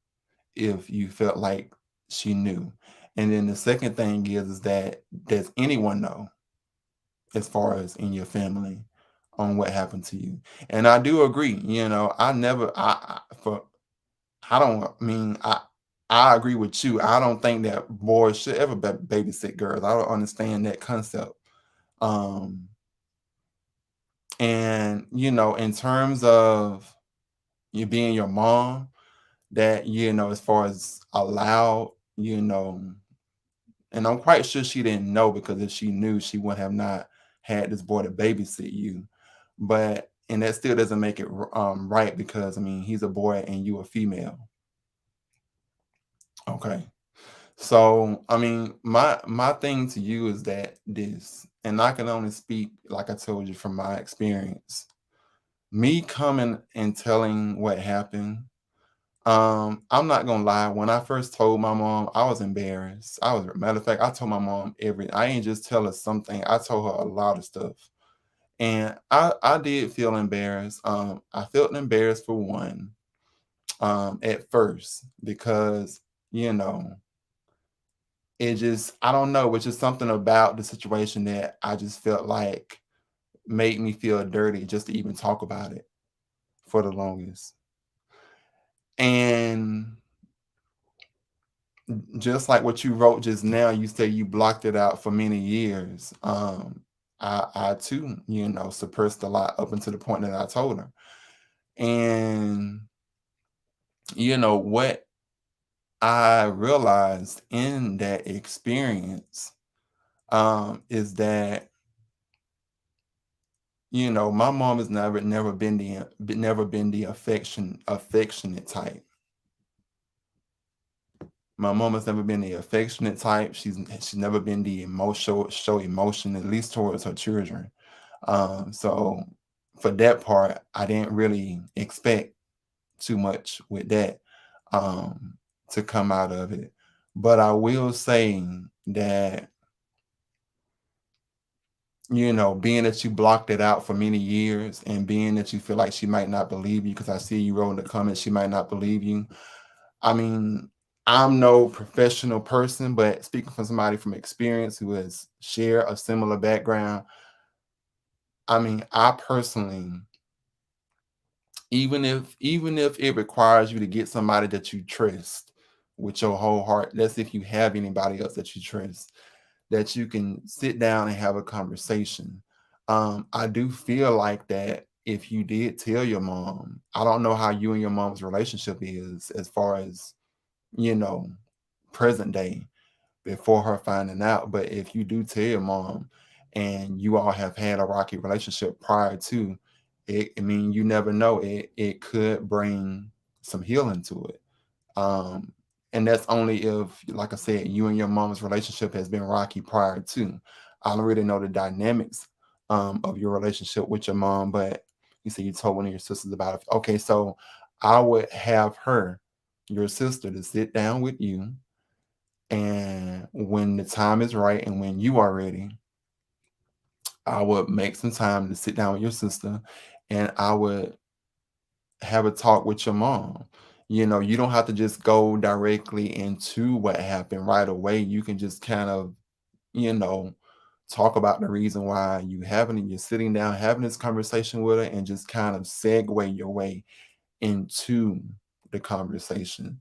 if you felt like she knew? And then the second thing is that, does anyone know, as far as in your family, on what happened to you? And I do agree, I never, for, I don't, I mean, I agree with you. I don't think that boys should ever babysit girls. I don't understand that concept. Um, and in terms of you being your mom, that, as far as allowed, and I'm quite sure she didn't know, because if she knew, she would have not had this boy to babysit you. But, and that still doesn't make it right, because I mean, he's a boy and you a female. Okay. So, I mean, my thing to you is that this, and I can only speak, like I told you, from my experience. Me coming and telling what happened, I'm not gonna lie. When I first told my mom, I was embarrassed. Matter of fact, I told my mom every. I ain't just tell her something. I told her a lot of stuff, and I did feel embarrassed. I felt embarrassed for one, at first, because you know it just, I don't know, it's just something about the situation that I just felt like made me feel dirty just to even talk about it for the longest. And just like what you wrote just now, you say you blocked it out for many years. I too, suppressed a lot up until the point that I told her. And what I realized in that experience, is that my mom has never been the affectionate type. My mom has never been the affectionate type. She's never been the emotional show emotion, at least towards her children. So for that part, I didn't really expect too much with that, um, to come out of it. But I will say that, being that you blocked it out for many years, and being that you feel like she might not believe you, because I see you wrote in the comments, she might not believe you. I mean, I'm no professional person, but speaking from somebody from experience who has shared a similar background, I mean, I personally, even if it requires you to get somebody that you trust with your whole heart, that's if you have anybody else that you trust, that you can sit down and have a conversation. I do feel like that if you did tell your mom, I don't know how you and your mom's relationship is as far as, you know, present day before her finding out. But if you do tell your mom and you all have had a rocky relationship prior to it, I mean, you never know. It could bring some healing to it. Um, and that's only if, like I said, you and your mom's relationship has been rocky prior to. I don't really know the dynamics of your relationship with your mom, but you said you told one of your sisters about it. Okay, so I would have her, your sister, to sit down with you, and when the time is right and when you are ready, I would make some time to sit down with your sister, and I would have a talk with your mom. You know, you don't have to just go directly into what happened right away. You can just kind of, you know, talk about the reason why you having it. You're sitting down having this conversation with her and just kind of segue your way into the conversation.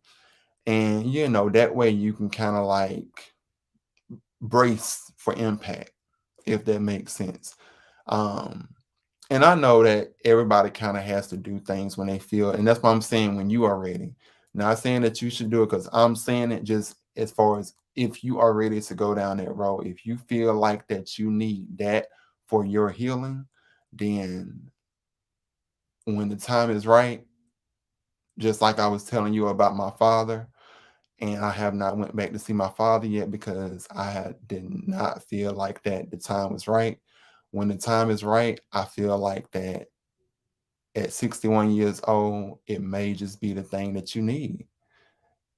And, you know, that way you can kind of like brace for impact, if that makes sense. Um, and I know that everybody kind of has to do things when they feel, and that's what I'm saying when you are ready. Not saying that you should do it because I'm saying it just as far as if you are ready to go down that road, if you feel like that you need that for your healing, then when the time is right, just like I was telling you about my father, and I have not went back to see my father yet because did not feel like that the time was right. When the time is right, I feel like that at 61 years old, it may just be the thing that you need.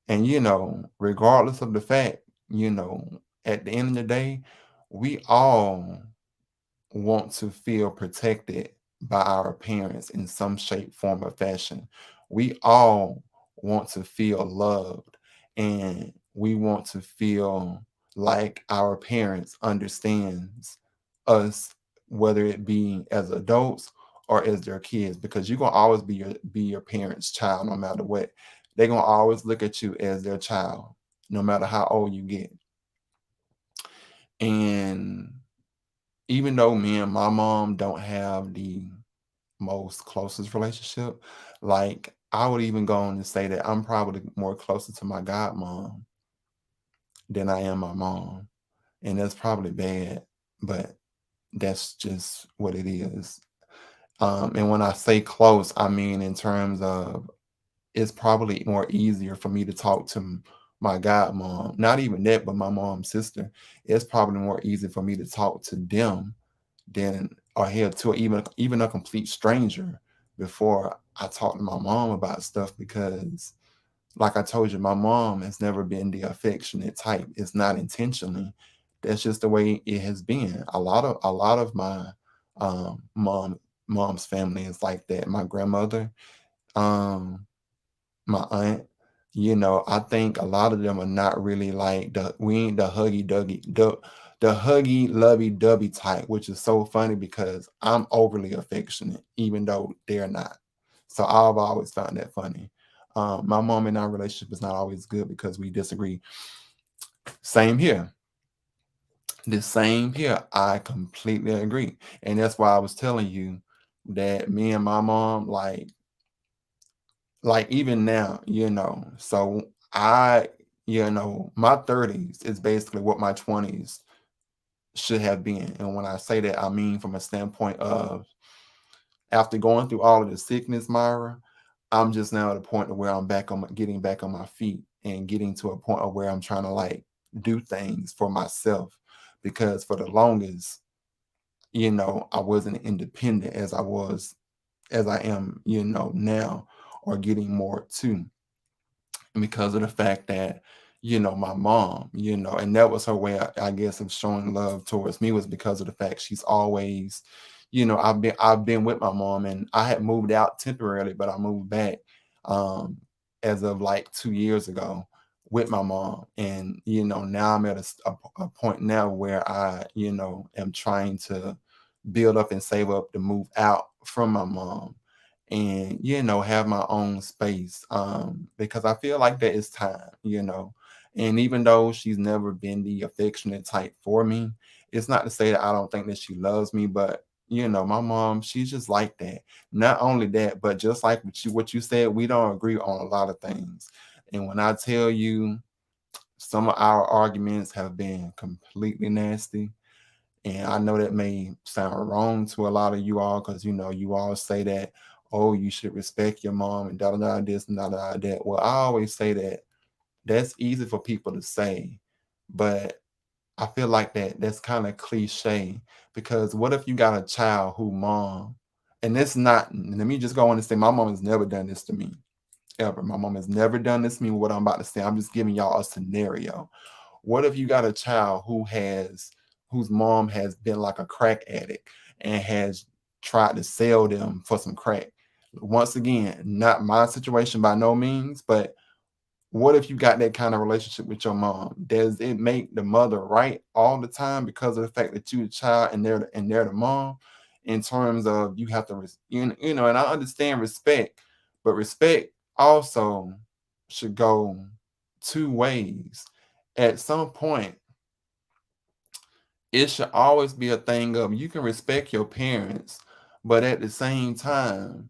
And, you know, regardless of the fact, you know, at the end of the day, we all want to feel protected by our parents in some shape, form, or fashion. We all want to feel loved, and we want to feel like our parents understands us, whether it be as adults or as their kids, because you're gonna always be your parents' child no matter what. They're gonna always look at you as their child, no matter how old you get. And even though me and my mom don't have the most closest relationship, like I would even go on to say that I'm probably more closer to my godmom than I am my mom. And that's probably bad, but that's just what it is. And when I say close, I mean in terms of it's probably more easier for me to talk to my godmom. Not even that, but my mom's sister. It's probably more easy for me to talk to them than or hell to even a complete stranger before I talk to my mom about stuff because like I told you, my mom has never been the affectionate type. It's not intentionally. That's just the way it has been. A lot of my mom's family is like that. My grandmother, um, my aunt, you know, I think a lot of them are not really like we ain't the huggy lovey dovey type, which is so funny because I'm overly affectionate, even though they're not. So I've always found that funny. My mom and our relationship is not always good because we disagree. Same here. The same here. I completely agree. And that's why I was telling you that me and my mom, even now, you know, so my 30s is basically what my 20s should have been. And when I say that, I mean from a standpoint of after going through all of the sickness, Myra, I'm just now at a point of where getting back on my feet and getting to a point of where I'm trying to like do things for myself. Because for the longest, you know, I wasn't independent as I am, you know, now or getting more too because of the fact that my mom, and that was her way, I guess, of showing love towards me was because of the fact she's always, I've been with my mom, and I had moved out temporarily, but I moved back um as of like 2 years ago with my mom. And now I'm at a point now where I am trying to build up and save up to move out from my mom and have my own space, because I feel like that is time. And even though she's never been the affectionate type for me, it's not to say that I don't think that she loves me, but My mom, she's just like that. Not only that, but just like what you said, we don't agree on a lot of things. And when I tell you some of our arguments have been completely nasty, and I know that may sound wrong to a lot of you all because you all say that, oh, you should respect your mom and da da da this and da da da that. Well, I always say that that's easy for people to say, but I feel like that's kind of cliche because what if you got a child who mom, and it's not, let me just go on and say my mom has never done this to me. Ever. My mom has never done this to me. What I'm about to say, I'm just giving y'all a scenario. What if you got a child whose mom has been like a crack addict and has tried to sell them for some crack? Once again, not my situation by no means, but what if you got that kind of relationship with your mom? Does it make the mother right all the time because of the fact that you a child and they're the mom? In terms of you have to, and I understand respect, but respect also should go two ways. At some point, it should always be a thing of you can respect your parents, but at the same time,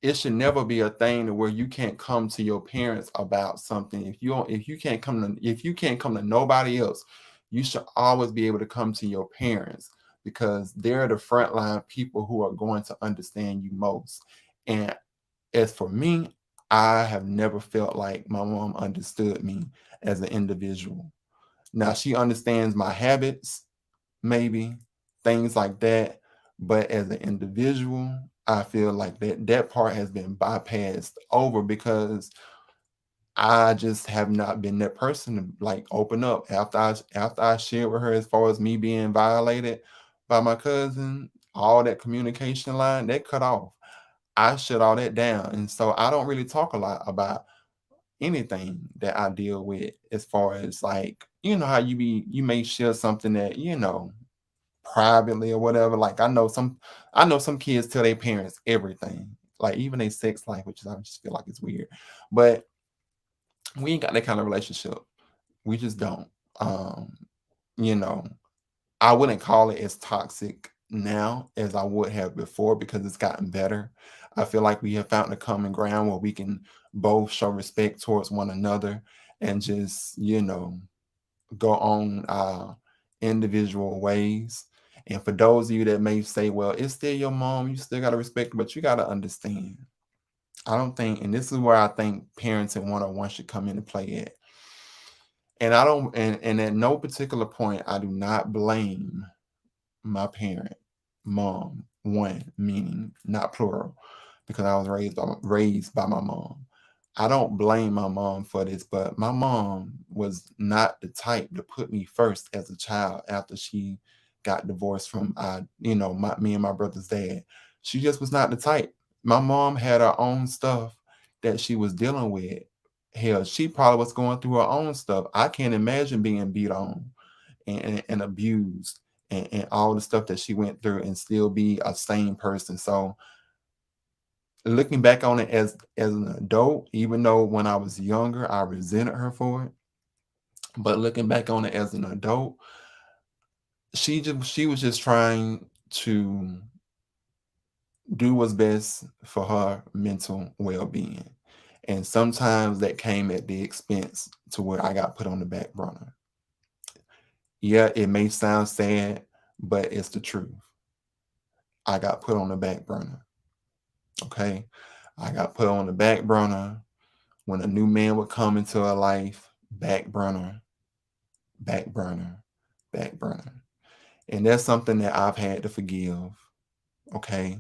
it should never be a thing to where you can't come to your parents about something. If you can't come to nobody else, you should always be able to come to your parents because they're the frontline people who are going to understand you most. And as for me, I have never felt like my mom understood me as an individual. Now she understands my habits, maybe things like that. But as an individual, I feel like that part has been bypassed over because I just have not been that person to like open up after I shared with her as far as me being violated by my cousin, all that communication line that cut off. I shut all that down. And so I don't really talk a lot about anything that I deal with as far as like, how you may share something that, privately or whatever. Like I know some kids tell their parents everything, like even their sex life, which is I just feel like it's weird. But we ain't got that kind of relationship. We just don't. Um, you know, I wouldn't call it as toxic now as I would have before because it's gotten better. I feel like we have found a common ground where we can both show respect towards one another and just, go on individual ways. And for those of you that may say, well, it's still your mom, you still got to respect her, but you got to understand. I don't think, and this is where I think parenting 101 should come into play at. And I don't, and at no particular point, I do not blame my parent, mom, one, meaning not plural, because I was raised by my mom. I don't blame my mom for this, but my mom was not the type to put me first as a child after she got divorced from me and my brother's dad. She just was not the type. My mom had her own stuff that she was dealing with. Hell, she probably was going through her own stuff. I can't imagine being beat on and abused and all the stuff that she went through and still be a sane person. So looking back on it as an adult, even though when I was younger I resented her for it, but looking back on it as an adult, she was just trying to do what's best for her mental well-being. And sometimes that came at the expense to where I got put on the back burner. Yeah, it may sound sad, but it's the truth. I got put on the back burner. Okay. I got put on the back burner when a new man would come into her life, back burner, back burner, back burner. And that's something that I've had to forgive. Okay.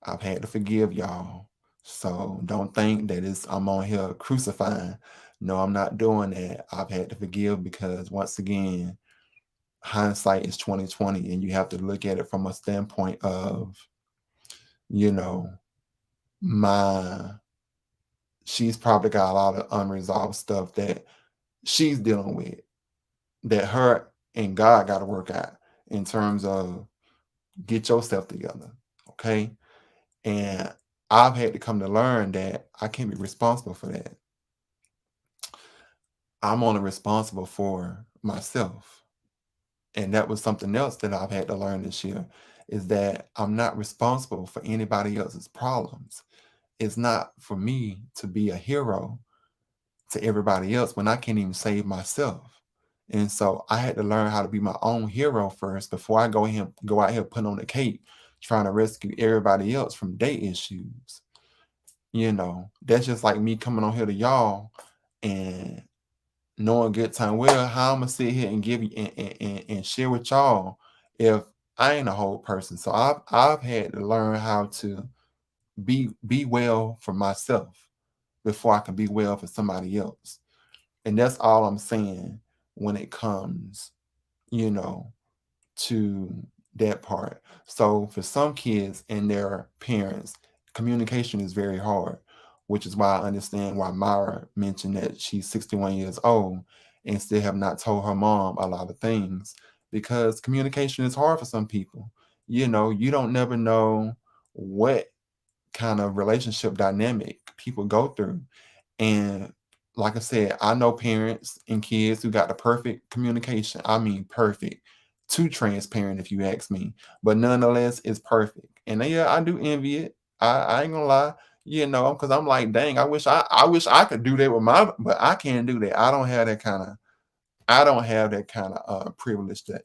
I've had to forgive y'all. So don't think that I'm on here crucifying. No, I'm not doing that. I've had to forgive because once again, hindsight is 2020, and you have to look at it from a standpoint of, you know, my she's probably got a lot of unresolved stuff that she's dealing with that her and God got to work out in terms of get yourself together. Okay. And I've had to come to learn that I can't be responsible for that. I'm only responsible for myself. And that was something else that I've had to learn this year. is that I'm not responsible for anybody else's problems. It's not for me to be a hero to everybody else when I can't even save myself. And so I had to learn how to be my own hero first before I go out here put on a cape trying to rescue everybody else from their issues. That's just like me coming on here to y'all and knowing good time well how I'm gonna sit here and give you and share with y'all if I ain't a whole person. So I've had to learn how to be well for myself before I can be well for somebody else. And that's all I'm saying when it comes, you know, to that part. So for some kids and their parents, communication is very hard, which is why I understand why Myra mentioned that she's 61 years old and still have not told her mom a lot of things because communication is hard for some people. You don't never know what kind of relationship dynamic people go through. And like I said, I know parents and kids who got the perfect communication. I mean, perfect. Too transparent, if you ask me. But nonetheless, it's perfect. And yeah, I do envy it. I ain't gonna lie. Because I'm like, dang, I wish I could do that with but I can't do that. I don't have that kind of privilege to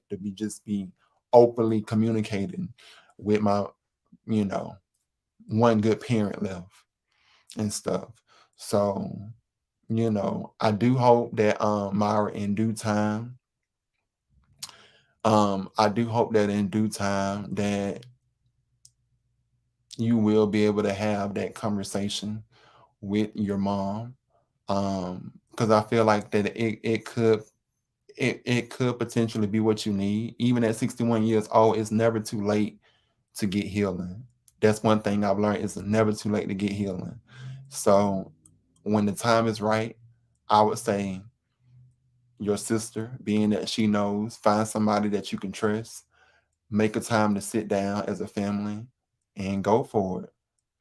be openly communicating with my, you know, one good parent left and stuff. So I do hope that Myra in due time, I do hope that in due time that you will be able to have that conversation with your mom. Because I feel like that it could potentially be what you need. Even at 61 years old, it's never too late to get healing. That's one thing I've learned, it's never too late to get healing. So when the time is right, I would say your sister, being that she knows, find somebody that you can trust, make a time to sit down as a family and go for it.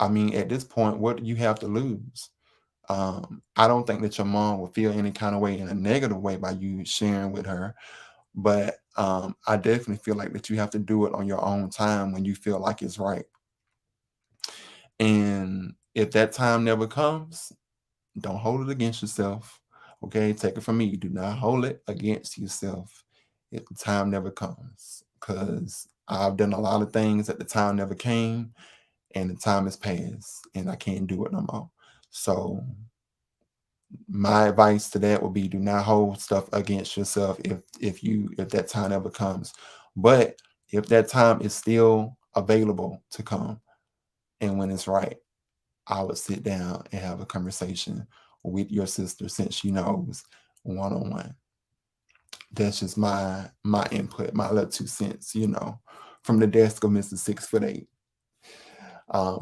I mean, at this point, what do you have to lose? I don't think that your mom will feel any kind of way in a negative way by you sharing with her, but I definitely feel like that you have to do it on your own time when you feel like it's right. And if that time never comes, don't hold it against yourself. Okay, take it from me. Do not hold it against yourself if the time never comes. Because I've done a lot of things that the time never came and the time has passed and I can't do it no more. So my advice to that would be do not hold stuff against yourself if that time ever comes. But if that time is still available to come and when it's right, I would sit down and have a conversation with your sister since she knows one on one. That's just my input, my little 2 cents, from the desk of Mr. 6'8".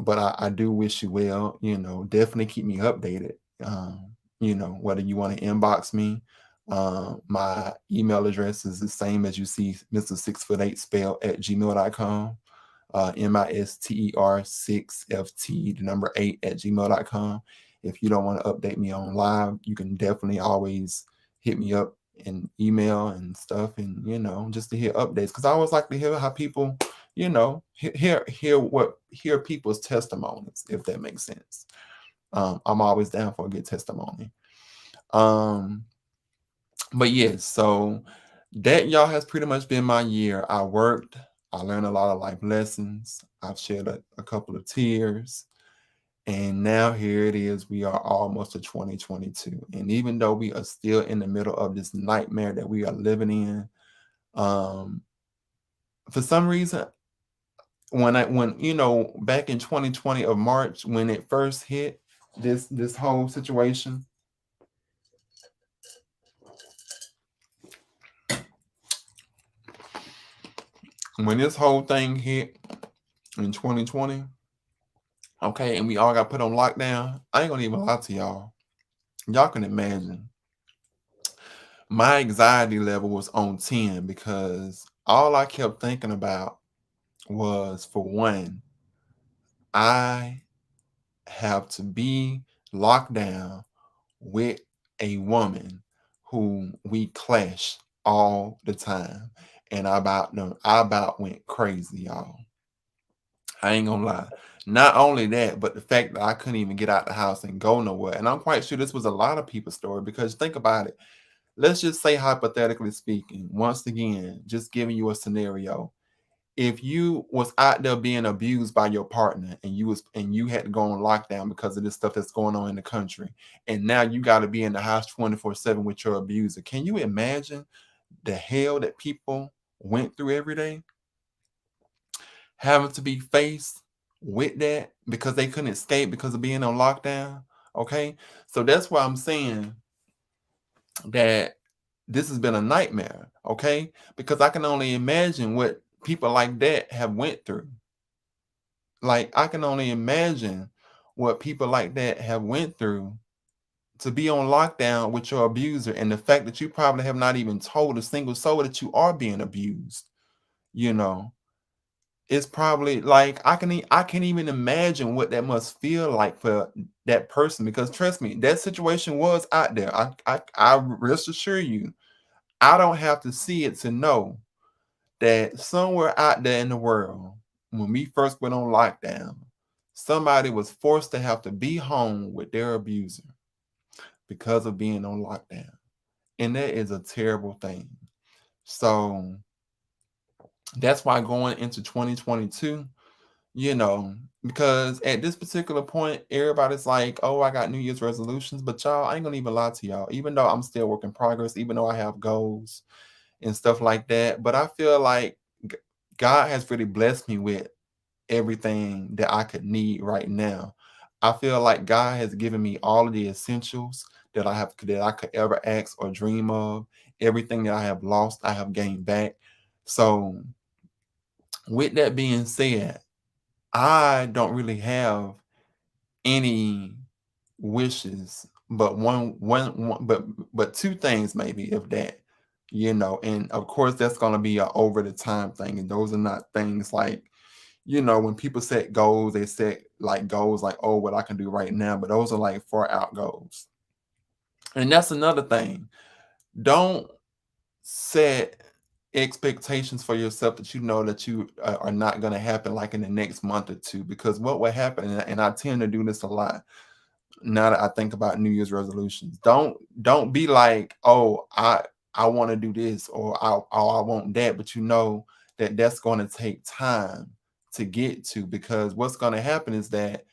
But I do wish you well. Definitely keep me updated. Whether you want to inbox me, my email address is the same as you see Mr. 6'8" spelled at gmail.com. MISTER6FT, the number 8 at gmail.com. If you don't want to update me on live, you can definitely always hit me up in email and stuff, and just to hear updates, because I always like to hear how people, hear people's testimonies, if that makes sense. I'm always down for a good testimony. Um, but yes, so that, y'all, has pretty much been my year. I worked, I learned a lot of life lessons, I've shed a couple of tears, and now here it is. We are almost to 2022. And even though we are still in the middle of this nightmare that we are living in, um, for some reason, when back in 2020 of March, when it first hit, this whole situation, when this whole thing hit in 2020, okay, and we all got put on lockdown, I ain't gonna even lie to y'all. Y'all can imagine my anxiety level was on 10 because all I kept thinking about was, for one, I have to be locked down with a woman whom we clash all the time. and I about went crazy, y'all. I ain't gonna lie. Not only that, but the fact that I couldn't even get out the house and go nowhere. And I'm quite sure this was a lot of people's story because think about it. Let's just say, hypothetically speaking, once again, just giving you a scenario. If you was out there being abused by your partner and you had to go on lockdown because of this stuff that's going on in the country, and now you got to be in the house 24/7 with your abuser, can you imagine the hell that people went through every day, having to be faced with that because they couldn't escape because of being on lockdown? Okay, so that's why I'm saying that this has been a nightmare. Okay, because I can only imagine what people like that have went through. Like, I can only imagine what people like that have went through to be on lockdown with your abuser, and the fact that you probably have not even told a single soul that you are being abused, you know. It's probably like I can't even imagine what that must feel like for that person, because trust me, that situation was out there. I rest assure you, I don't have to see it to know that somewhere out there in the world, when we first went on lockdown, somebody was forced to have to be home with their abuser because of being on lockdown. And that is a terrible thing. So that's why going into 2022, because at this particular point, everybody's like, oh, I got New Year's resolutions. But y'all, I ain't gonna even lie to y'all. Even though I'm still work in progress, even though I have goals and stuff like that, but I feel like God has really blessed me with everything that I could need right now. I feel like God has given me all of the essentials that I could ever ask or dream of. Everything that I have lost, I have gained back. So, with that being said, I don't really have any wishes, but but two things maybe, if that, and of course that's gonna be a over the time thing, and those are not things like, when people set goals, they set like goals like, oh, what I can do right now, but those are like far out goals. And that's another thing. Don't set expectations for yourself that you know that you are not going to happen like in the next month or two, because what will happen, and I tend to do this a lot now that I think about New Year's resolutions. Don't be like, oh, I want to do this, or I want that, but you know that that's going to take time to get to, because what's going to happen is that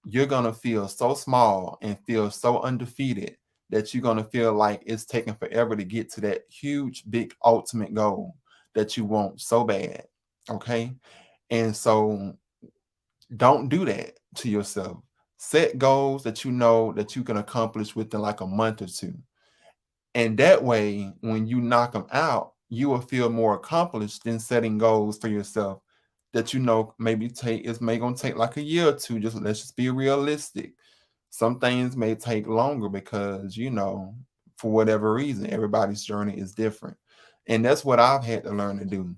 you're going to feel so small and feel so undefeated that you're going to feel like it's taking forever to get to that huge big ultimate goal that you want so bad. Okay, and so don't do that to yourself. Set goals that you know that you can accomplish within like a month or two. And that way, when you knock them out, you will feel more accomplished than setting goals for yourself that maybe it's may gonna take like a year or two. Just let's just be realistic. Some things may take longer because, for whatever reason, everybody's journey is different. And that's what I've had to learn to do.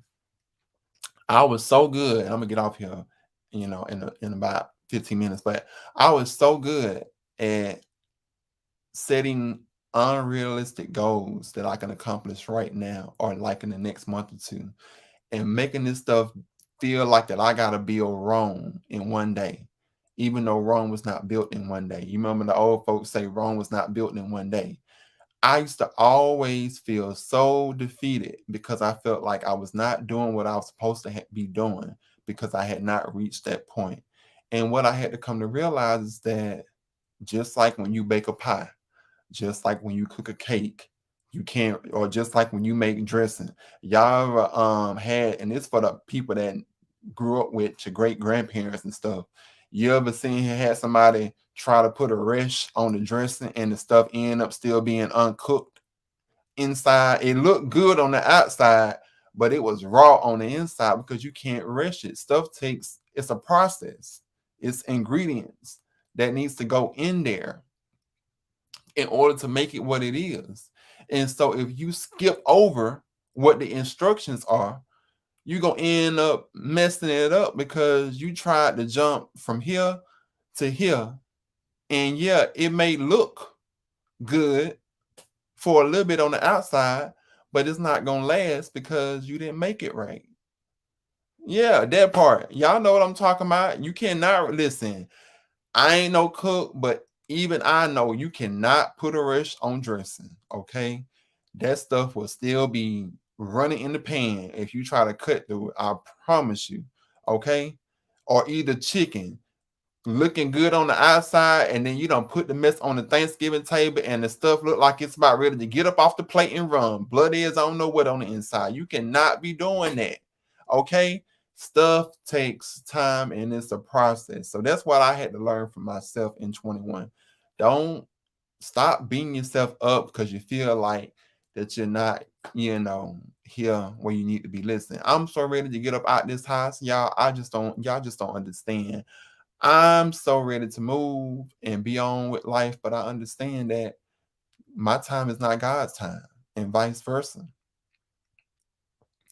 I was so good. I'm gonna get off here, in about 15 minutes. But I was so good at setting unrealistic goals that I can accomplish right now or like in the next month or two, and making this stuff feel like that I gotta build Rome in one day, even though Rome was not built in one day. You remember the old folks say Rome was not built in one day. I used to always feel so defeated because I felt like I was not doing what I was supposed to be doing because I had not reached that point. And what I had to come to realize is that just like when you bake a pie, just like when you cook a cake, you can't, or just like when you make dressing, y'all ever had, and it's for the people that grew up with your great grandparents and stuff. You ever had somebody try to put a resh on the dressing and the stuff end up still being uncooked inside? It looked good on the outside, but it was raw on the inside because you can't resh it. It's a process. It's ingredients that needs to go in there in order to make it what it is. And so if you skip over what the instructions are, you're going to end up messing it up because you tried to jump from here to here. And yeah, it may look good for a little bit on the outside, but it's not gonna last because you didn't make it right. Yeah, that part. Y'all know what I'm talking about. You cannot listen. I ain't no cook, but even I know you cannot put a rush on dressing. Okay, that stuff will still be running in the pan if you try to cut through it. I promise you. Okay, or either chicken looking good on the outside, and then you don't put the mess on the Thanksgiving table, and the stuff look like it's about ready to get up off the plate and run. Blood is I don't know what on the inside. You cannot be doing that. Okay, stuff takes time and it's a process. So that's what I had to learn from myself in 21. Don't stop beating yourself up because you feel like that you're not, here where you need to be. Listening, I'm so ready to get up out this house, y'all. Y'all just don't understand. I'm so ready to move and be on with life, but I understand that my time is not God's time and vice versa.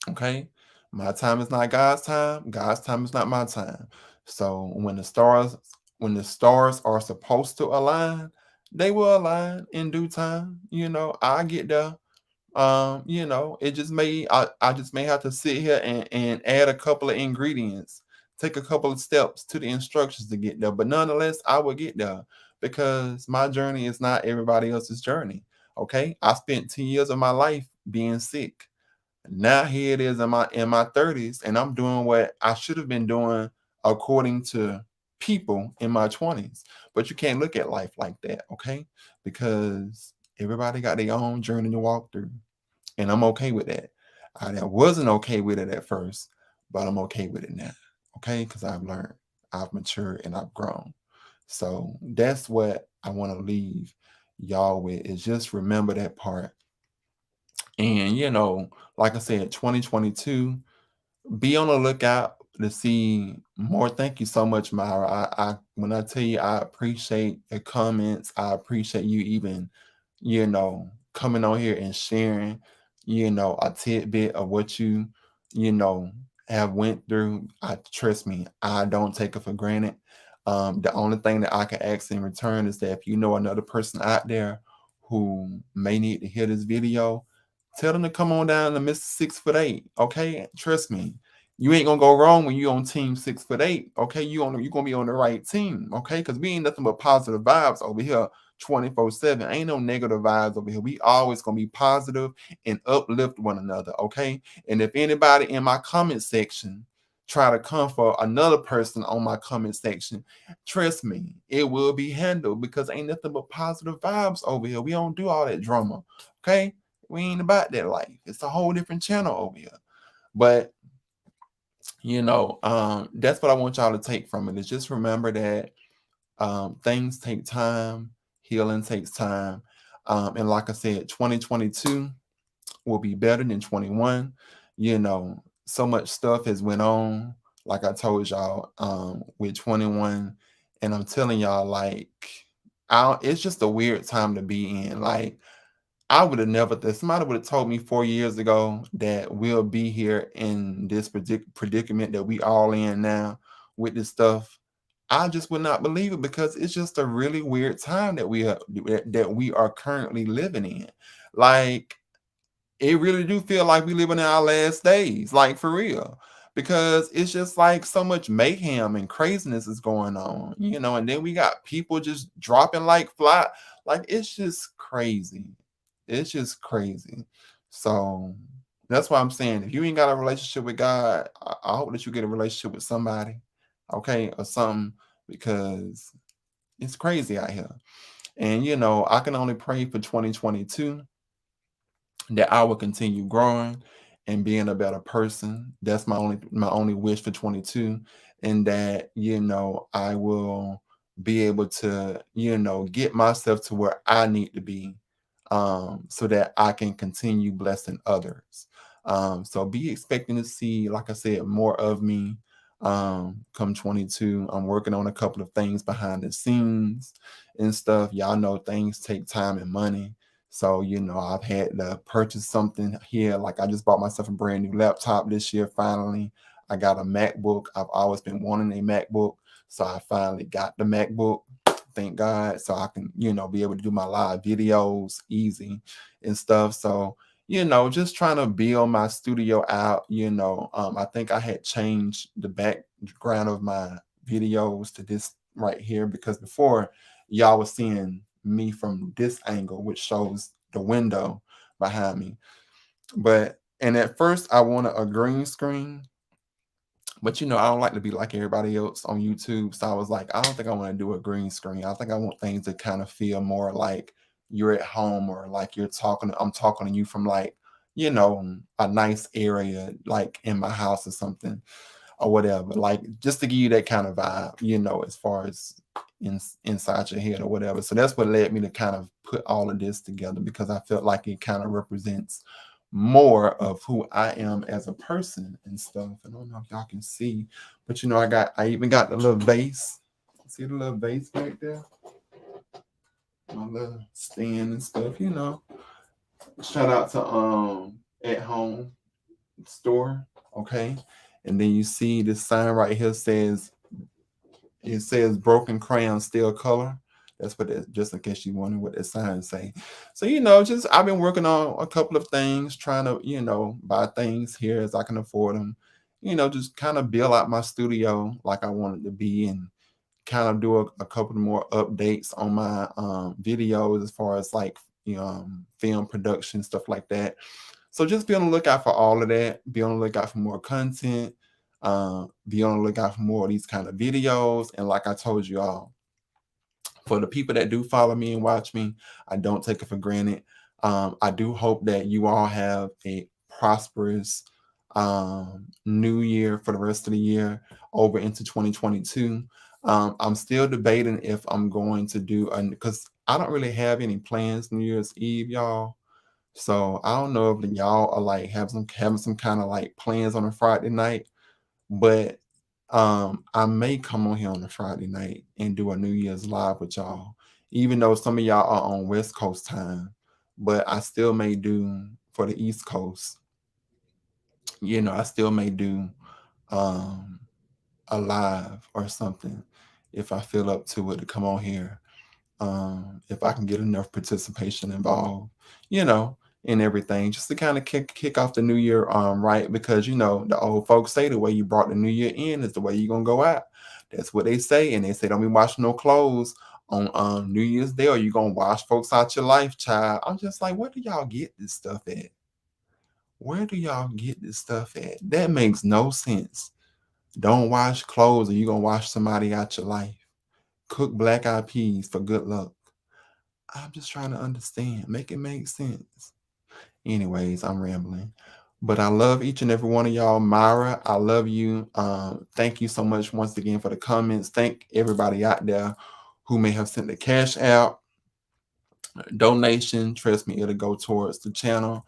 Okay. My time is not God's time. God's time is not my time. So when the stars are supposed to align, they will align in due time. I get there. It just I just may have to sit here and add a couple of ingredients, take a couple of steps to the instructions to get there. But nonetheless, I will get there because my journey is not everybody else's journey. Okay. I spent 10 years of my life being sick. Now here it is in my 30s, and I'm doing what I should have been doing according to people in my 20s. But you can't look at life like that, okay? Because everybody got their own journey to walk through. And I'm okay with that. I wasn't okay with it at first, but I'm okay with it now. Okay? Because I've learned, I've matured, and I've grown. So that's what I want to leave y'all with is just remember that part. And like I said, 2022, be on the lookout to see more. Thank you so much, Myra. I when I tell you I appreciate the comments, I appreciate you even, coming on here and sharing, a tidbit of what you know, have went through. I trust me, I don't take it for granted. The only thing that I can ask in return is that if you know another person out there who may need to hear this video, tell them to come on down to Mr. 6'8". Okay, trust me, you ain't gonna go wrong when you on team 6'8". Okay, you gonna be on the right team. Okay, because we ain't nothing but positive vibes over here, 24/7. Ain't no negative vibes over here. We always gonna be positive and uplift one another. Okay, and if anybody in my comment section try to come for another person on my comment section, trust me, it will be handled because ain't nothing but positive vibes over here. We don't do all that drama. Okay, we ain't about that life. It's a whole different channel over here. But that's what I want y'all to take from it is just remember that things take time, healing takes time. And like I said, 2022 will be better than 21. So much stuff has went on, like I told y'all, with 21. And I'm telling y'all, like, it's just a weird time to be in. Like, I would have never, if somebody would have told me 4 years ago that we'll be here in this predicament that we all in now with this stuff, I just would not believe it because it's just a really weird time that we are currently living in. Like, it really do feel like we living in our last days, like for real. Because it's just like so much mayhem and craziness is going on, and then we got people just dropping like fly. Like it's just crazy. It's just crazy. So that's why I'm saying if you ain't got a relationship with God, I hope that you get a relationship with somebody, okay, or something, because it's crazy out here. And I can only pray for 2022 that I will continue growing and being a better person. That's my only wish for 22, and that I will be able to get myself to where I need to be, so that I can continue blessing others. So be expecting to see, like I said, more of me come 22. I'm working on a couple of things behind the scenes and stuff. Y'all know things take time and money. So, I've had to purchase something here. Like I just bought myself a brand new laptop this year, finally. I got a MacBook. I've always been wanting a MacBook. So I finally got the MacBook. Thank God. So I can, be able to do my live videos easy and stuff. So, just trying to build my studio out. I think I had changed the background of my videos to this right here because before y'all was seeing me from this angle, which shows the window behind me. And at first I wanted a green screen, but I don't like to be like everybody else on YouTube. So I was like, I don't think I want to do a green screen. I think I want things to kind of feel more like you're at home or like I'm talking to you from like, a nice area, like in my house or something or whatever. Like just to give you that kind of vibe, as far as inside your head or whatever. So that's what led me to kind of put all of this together because I felt like it kind of represents more of who I am as a person and stuff. I don't know if y'all can see, but I even got the little vase. See the little vase back there? My little stand and stuff. Shout out to At Home Store, okay? And then you see this sign right here says broken crayon still color. That's what it, just in case you wondering what that sign say. So just I've been working on a couple of things, trying to buy things here as I can afford them. Just kind of build out my studio like I want it to be, and kind of do a couple more updates on my videos as far as like film production stuff like that. So just be on the lookout for all of that. Be on the lookout for more content. Be on the lookout for more of these kind of videos. And like I told you all, for the people that do follow me and watch me, I don't take it for granted. I do hope that you all have a prosperous new year for the rest of the year over into 2022. I'm still debating if I'm going to do because I don't really have any plans New Year's Eve, y'all. So I don't know if y'all are like having some kind of like plans on a Friday night, but I may come on here on a Friday night and do a New Year's live with y'all, even though some of y'all are on West Coast time, but I still may do for the East Coast. I still may do um a live or something if I feel up to it to come on here, if I can get enough participation involved, you know, and everything, just to kind of kick off the new year right, because the old folks say the way you brought the new year in is the way you're gonna go out. That's what they say, and they say don't be washing no clothes on New Year's Day, or you gonna wash folks out your life, child. I'm just like, where do y'all get this stuff at? Where do y'all get this stuff at? That makes no sense. Don't wash clothes, or you gonna wash somebody out your life. Cook black eyed peas for good luck. I'm just trying to understand. Make it make sense. Anyways, I'm rambling. But I love each and every one of y'all. Myra, I love you. Thank you so much once again for the comments. Thank everybody out there who may have sent the cash out, donation. Trust me, it'll go towards the channel.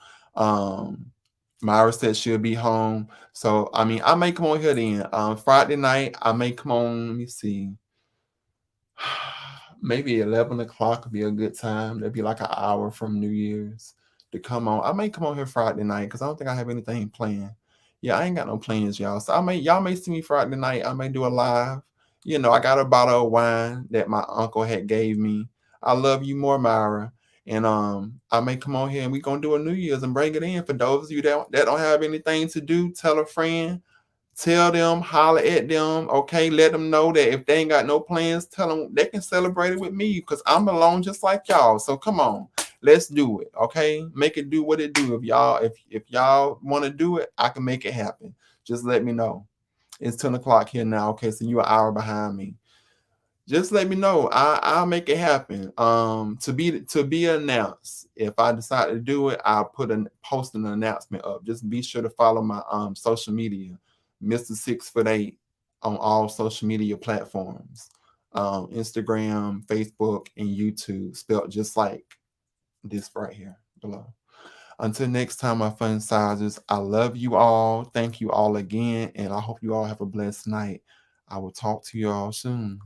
Myra said she'll be home. So I mean, I may come on here then. Friday night, I may come on. Let me see. Maybe 11 o'clock would be a good time. That'd be like an hour from New Year's to come on. I may come on here Friday night because I don't think I have anything planned. Yeah, I ain't got no plans, y'all. So y'all may see me Friday night. I may do a live. I got a bottle of wine that my uncle had gave me. I love you more, Myra. And I may come on here and we gonna do a New Year's and bring it in for those of you that don't have anything to do. Tell a friend. Tell them, holler at them, okay? Let them know that if they ain't got no plans, tell them they can celebrate it with me because I'm alone just like y'all. So come on, let's do it, okay? Make it do what it do. If y'all want to do it, I can make it happen. Just let me know. It's 10 o'clock here now, okay? So you're an hour behind me. Just let me know. I'll make it happen. To be announced. If I decide to do it, I'll post an announcement up. Just be sure to follow my social media, Mr. 6'8", on all social media platforms, Instagram, Facebook, and YouTube, spelled just like this right here below. Until next time, my fun sizes, I love you all. Thank you all again, and I hope you all have a blessed night. I will talk to you all soon.